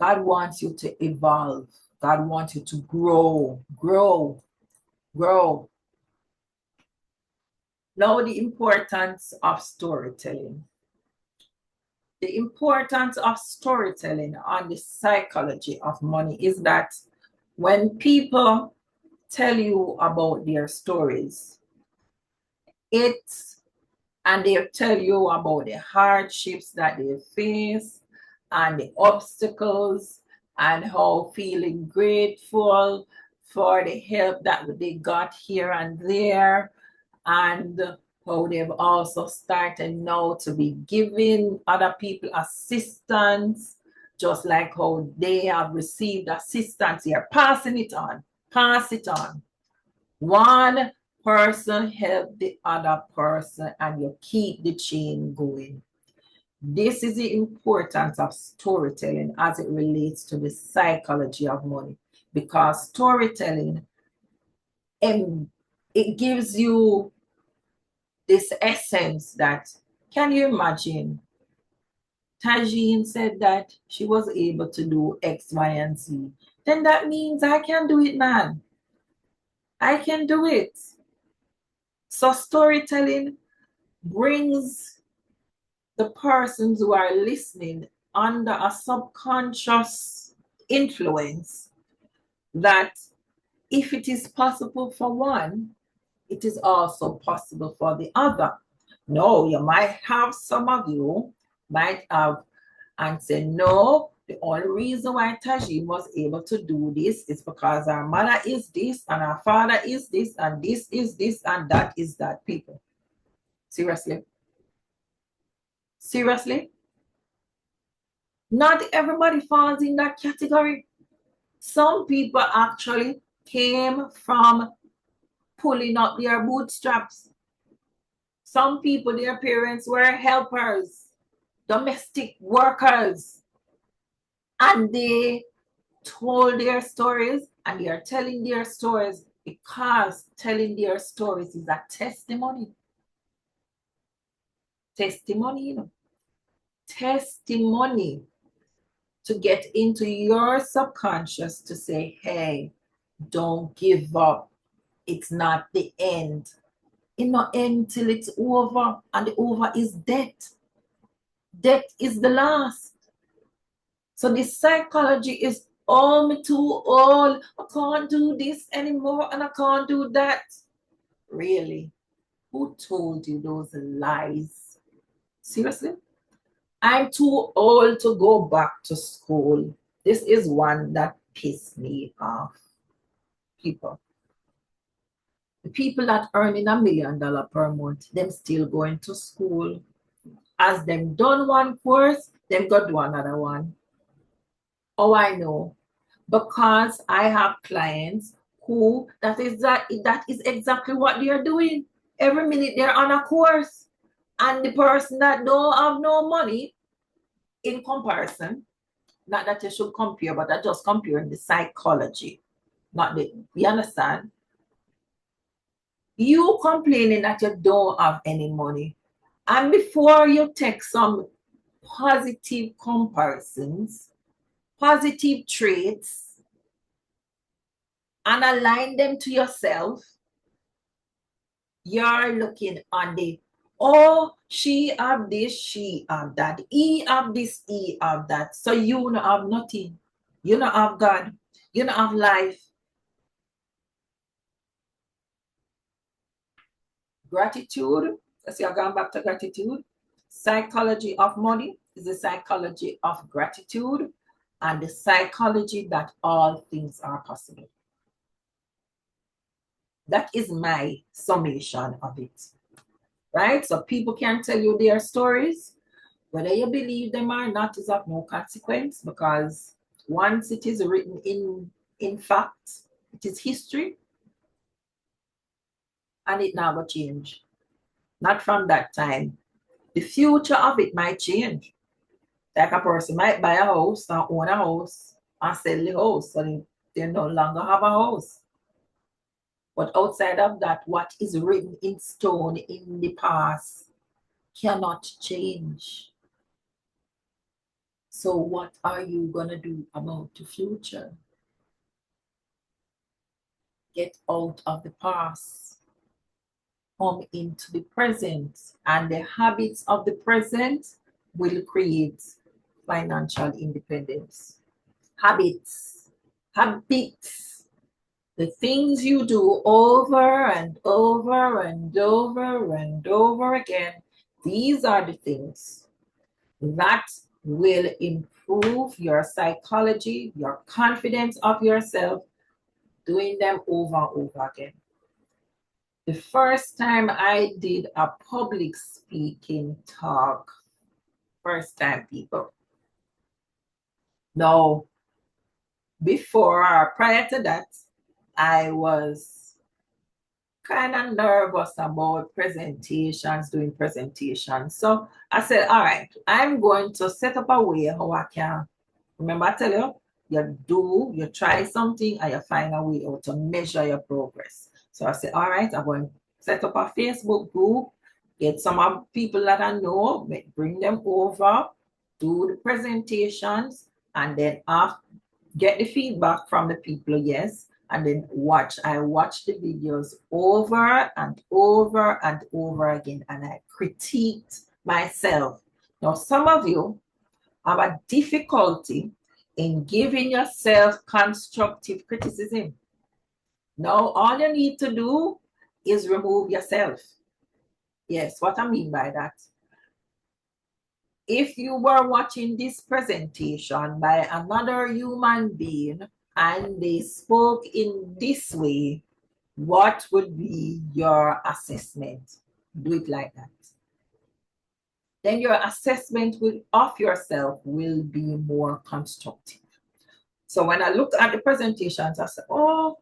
God wants you to evolve. God wants you to grow. Now, the importance of storytelling. The importance of storytelling on the psychology of money is that when people tell you about their stories, and they tell you about the hardships that they face and the obstacles and how feeling grateful for the help that they got here and there, and how they've also started now to be giving other people assistance, just like how they have received assistance here. Pass it on. One person help the other person and you keep the chain going. This is the importance of storytelling as it relates to the psychology of money, because storytelling, it gives you this essence that, can you imagine? Tagene said that she was able to do X, Y, and Z. Then that means I can do it, man. I can do it. So storytelling brings the persons who are listening under a subconscious influence that if it is possible for one, it is also possible for the other. No, you might have, some of you might have and say, no, the only reason why Tagene was able to do this is because our mother is this and our father is this and this is this and that is that. People, seriously? Seriously? Not everybody falls in that category. Some people actually came from pulling up their bootstraps. Some people, their parents were helpers, domestic workers, and they told their stories, and they are telling their stories because telling their stories is a testimony. Testimony, you know. Testimony to get into your subconscious to say, hey, don't give up. It's not the end. It's not end till it's over, and the over is death. Death is the last. So the psychology is, oh, me too old. I can't do this anymore and I can't do that. Really? Who told you those lies? Seriously? I'm too old to go back to school. This is one that pissed me off. People. The people that earning $1 million per month, them still going to school. As them done one course, them go do another one. Oh, I know. Because I have clients who that is exactly what they are doing. Every minute they're on a course. And the person that don't have no money, in comparison, not that you should compare, but I just comparing the psychology. Not the, you understand? You complaining that you don't have any money. And before you take some positive comparisons, positive traits, and align them to yourself, you're looking on the, oh, she have this, she have that, he have this, he have that. So you don't have nothing. You don't have God. You don't have life. Gratitude. Let's see, I'm going back to gratitude. Psychology of money is the psychology of gratitude and the psychology that all things are possible. That is my summation of it. Right? So people can tell you their stories. Whether you believe them or not is of no consequence, because once it is written in fact, it is history, and it never change. Not from that time. The future of it might change. Like a person might buy a house and own a house and sell the house, so they no longer have a house. But outside of that, what is written in stone in the past cannot change. So what are you going to do about the future? Get out of the past. Come into the present. And the habits of the present will create financial independence. Habits. Habits. The things you do over and over and over and over again, these are the things that will improve your psychology, your confidence of yourself, doing them over and over again. The first time I did a public speaking talk, first time, people. No, before or prior to that, I was kind of nervous about presentations, doing presentations. So I said, all right, I'm going to set up a way how I can. Remember, I tell you, you try something and you find a way how to measure your progress. So I said, all right, I'm going to set up a Facebook group, get some of people that I know, bring them over, do the presentations, and then after get the feedback from the people, yes, and then watch. I watch the videos over and over and over again, and I critiqued myself. Now, some of you have a difficulty in giving yourself constructive criticism. Now, all you need to do is remove yourself. Yes, what I mean by that. If you were watching this presentation by another human being and they spoke in this way, what would be your assessment? Do it like that. Then your assessment of yourself will be more constructive. So when I look at the presentations, I say, oh,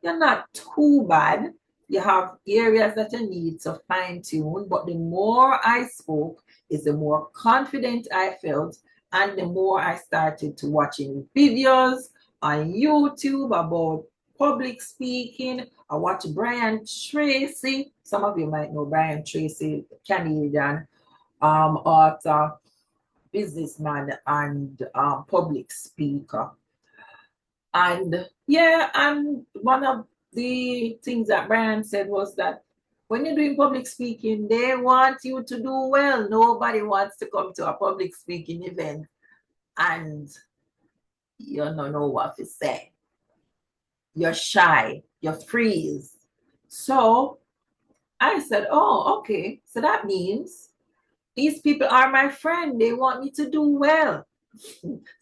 you're not too bad. You have areas that you need to fine tune, but the more I spoke, is the more confident I felt, and the more I started to watching videos on YouTube about public speaking. I watch Brian Tracy. Some of you might know Brian Tracy, Canadian author, businessman, and public speaker. And yeah, and one of the things that Brian said was that when you're doing public speaking, they want you to do well. Nobody wants to come to a public speaking event and you don't know what to say. You're shy, you freeze. So I said, oh, okay. So that means these people are my friend. They want me to do well.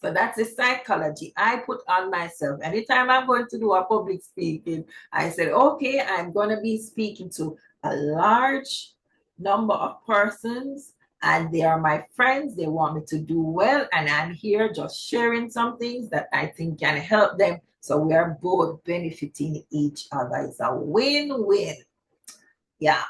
So that's the psychology I put on myself. Anytime I'm going to do a public speaking, I said, okay, I'm going to be speaking to a large number of persons and they are my friends. They want me to do well. And I'm here just sharing some things that I think can help them. So we are both benefiting each other. It's a win-win. Yeah.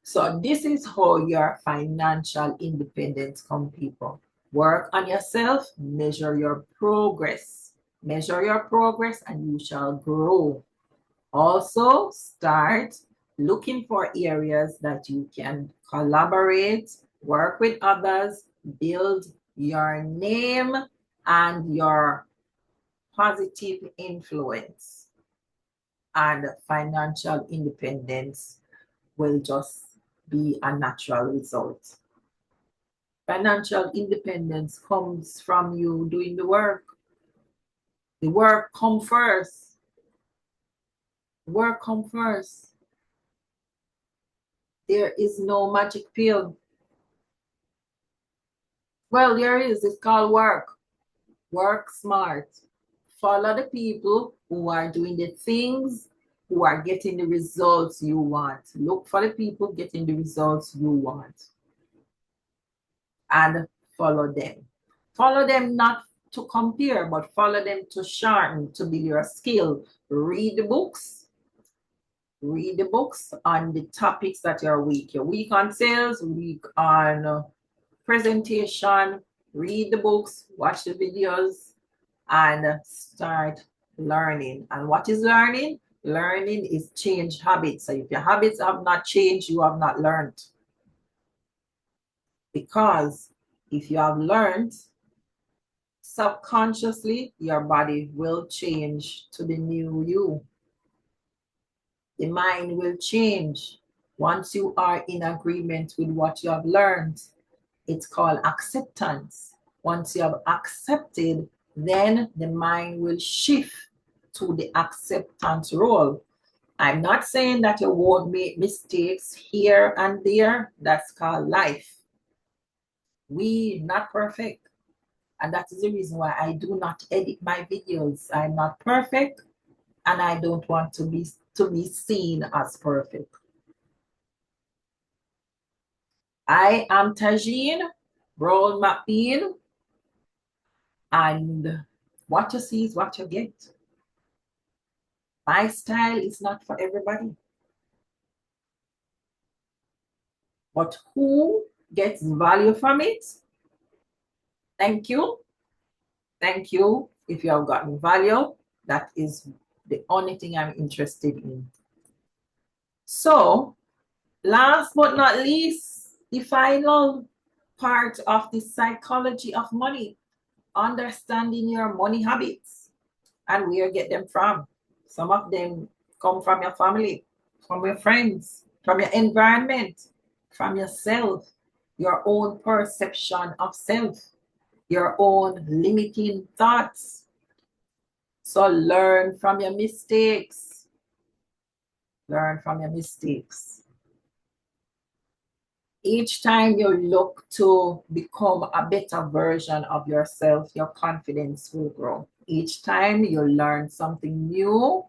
So this is how your financial independence come, people. Work on yourself, measure your progress. Measure your progress and you shall grow. Also, start looking for areas that you can collaborate, work with others, build your name and your positive influence. And financial independence will just be a natural result. Financial independence comes from you doing the work. The work comes first. The work comes first. There is no magic pill. Well, there is. It's called work. Work smart. Follow the people who are doing the things, who are getting the results you want. Look for the people getting the results you want. And follow them. Follow them not to compare, but follow them to sharpen, to build your skill. Read the books. Read the books on the topics that you're weak. You're weak on sales, weak on presentation. Read the books, watch the videos, and start learning. And what is learning? Learning is change habits. So if your habits have not changed, you have not learned. Because if you have learned, subconsciously, your body will change to the new you. The mind will change once you are in agreement with what you have learned. It's called acceptance. Once you have accepted, then the mind will shift to the acceptance role. I'm not saying that you won't make mistakes here and there. That's called life. We not perfect. And that is the reason why I do not edit my videos. I'm not perfect and I don't want to be seen as perfect. I am Tagene, Brown McBean, and what you see is what you get. My style is not for everybody. But who gets value from it? Thank you. Thank you. If you have gotten value, that is the only thing I'm interested in. So, last but not least, the final part of the psychology of money, understanding your money habits and where you get them from. Some of them come from your family, from your friends, from your environment, from yourself, your own perception of self, your own limiting thoughts. So learn from your mistakes. Learn from your mistakes. Each time you look to become a better version of yourself, your confidence will grow. Each time you learn something new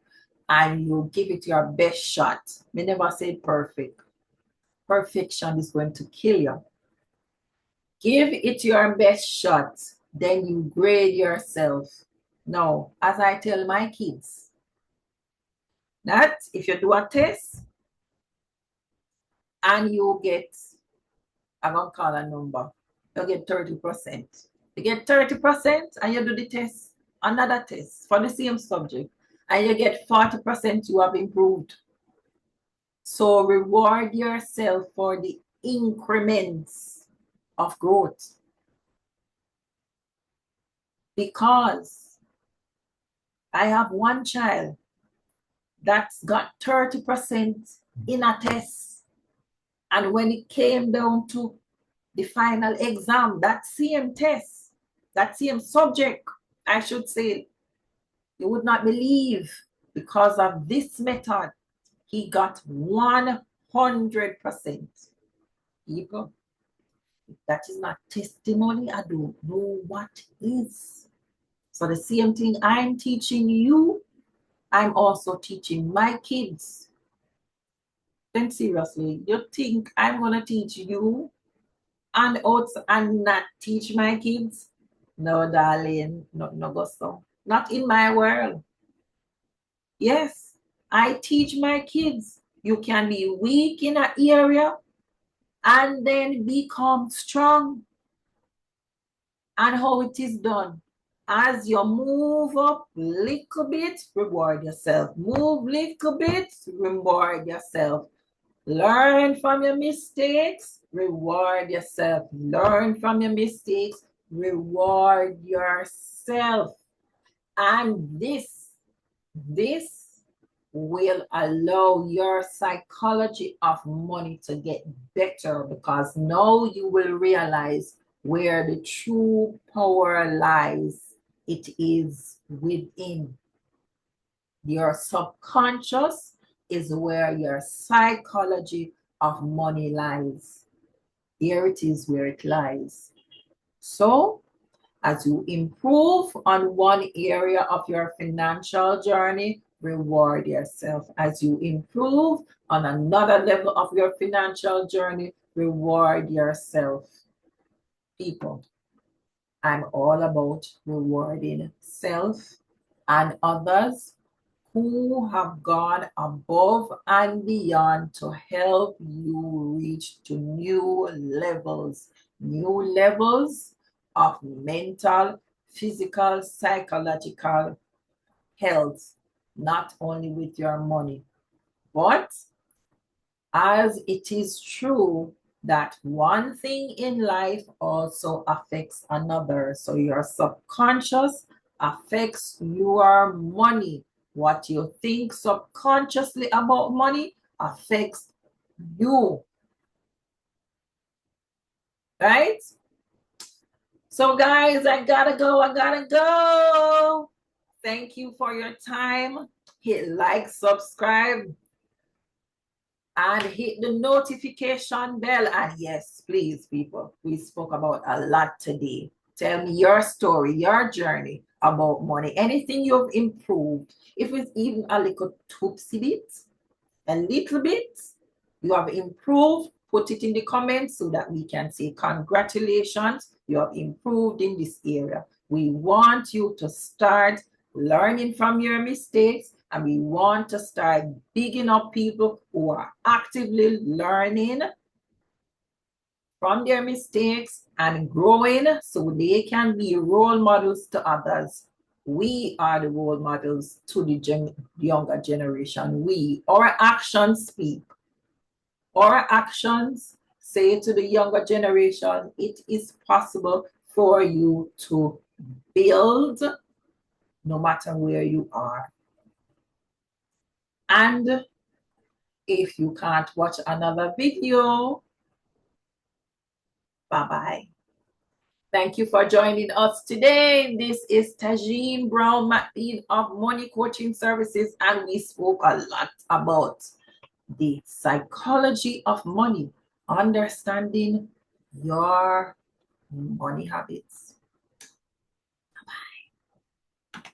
and you give it your best shot. Me never say perfect. Perfection is going to kill you. Give it your best shot, then you grade yourself. Now, as I tell my kids, that if you do a test and you get, I'm going to call a number, you get 30%. You get 30% and you do the test, another test for the same subject, and you get 40%, you have improved. So reward yourself for the increments of growth. Because I have one child that's got 30% in a test. And when it came down to the final exam, that same test, that same subject, I should say, you would not believe, because of this method, he got 100%. People, if that is not testimony, I don't know what is. So the same thing I'm teaching you, I'm also teaching my kids. Then seriously, you think I'm going to teach you and not teach my kids? No, darling, no go so. Not in my world. Yes, I teach my kids. You can be weak in an area and then become strong. And how it is done? As you move up little bit, reward yourself. Move little bit, reward yourself. Learn from your mistakes, reward yourself. Learn from your mistakes, reward yourself. And this will allow your psychology of money to get better, because now you will realize where the true power lies. It is within. Your subconscious is where your psychology of money lies. Here it is where it lies. So, as you improve on one area of your financial journey, reward yourself. As you improve on another level of your financial journey, reward yourself. People, I'm all about rewarding self and others who have gone above and beyond to help you reach to new levels of mental, physical, psychological health, not only with your money, but as it is true that one thing in life also affects another. So your subconscious affects your money. What you think subconsciously about money affects you. Right? So guys, I gotta go. Thank you for your time. Hit like, subscribe, and hit the notification bell. And yes, please, people, we spoke about a lot today. Tell me your story, your journey about money, anything you've improved. If it's even a little toopsy bit, a little bit, you have improved, put it in the comments so that we can say congratulations, you have improved in this area. We want you to start learning from your mistakes, and we want to start bigging up people who are actively learning from their mistakes and growing so they can be role models to others. We are the role models to the younger generation. Our actions speak. Our actions say to the younger generation, it is possible for you to build no matter where you are. And if you can't watch another video, bye-bye. Thank you for joining us today. This is Tagene Brown McLean of Money Coaching Services, and we spoke a lot about the psychology of money, understanding your money habits. Bye-bye.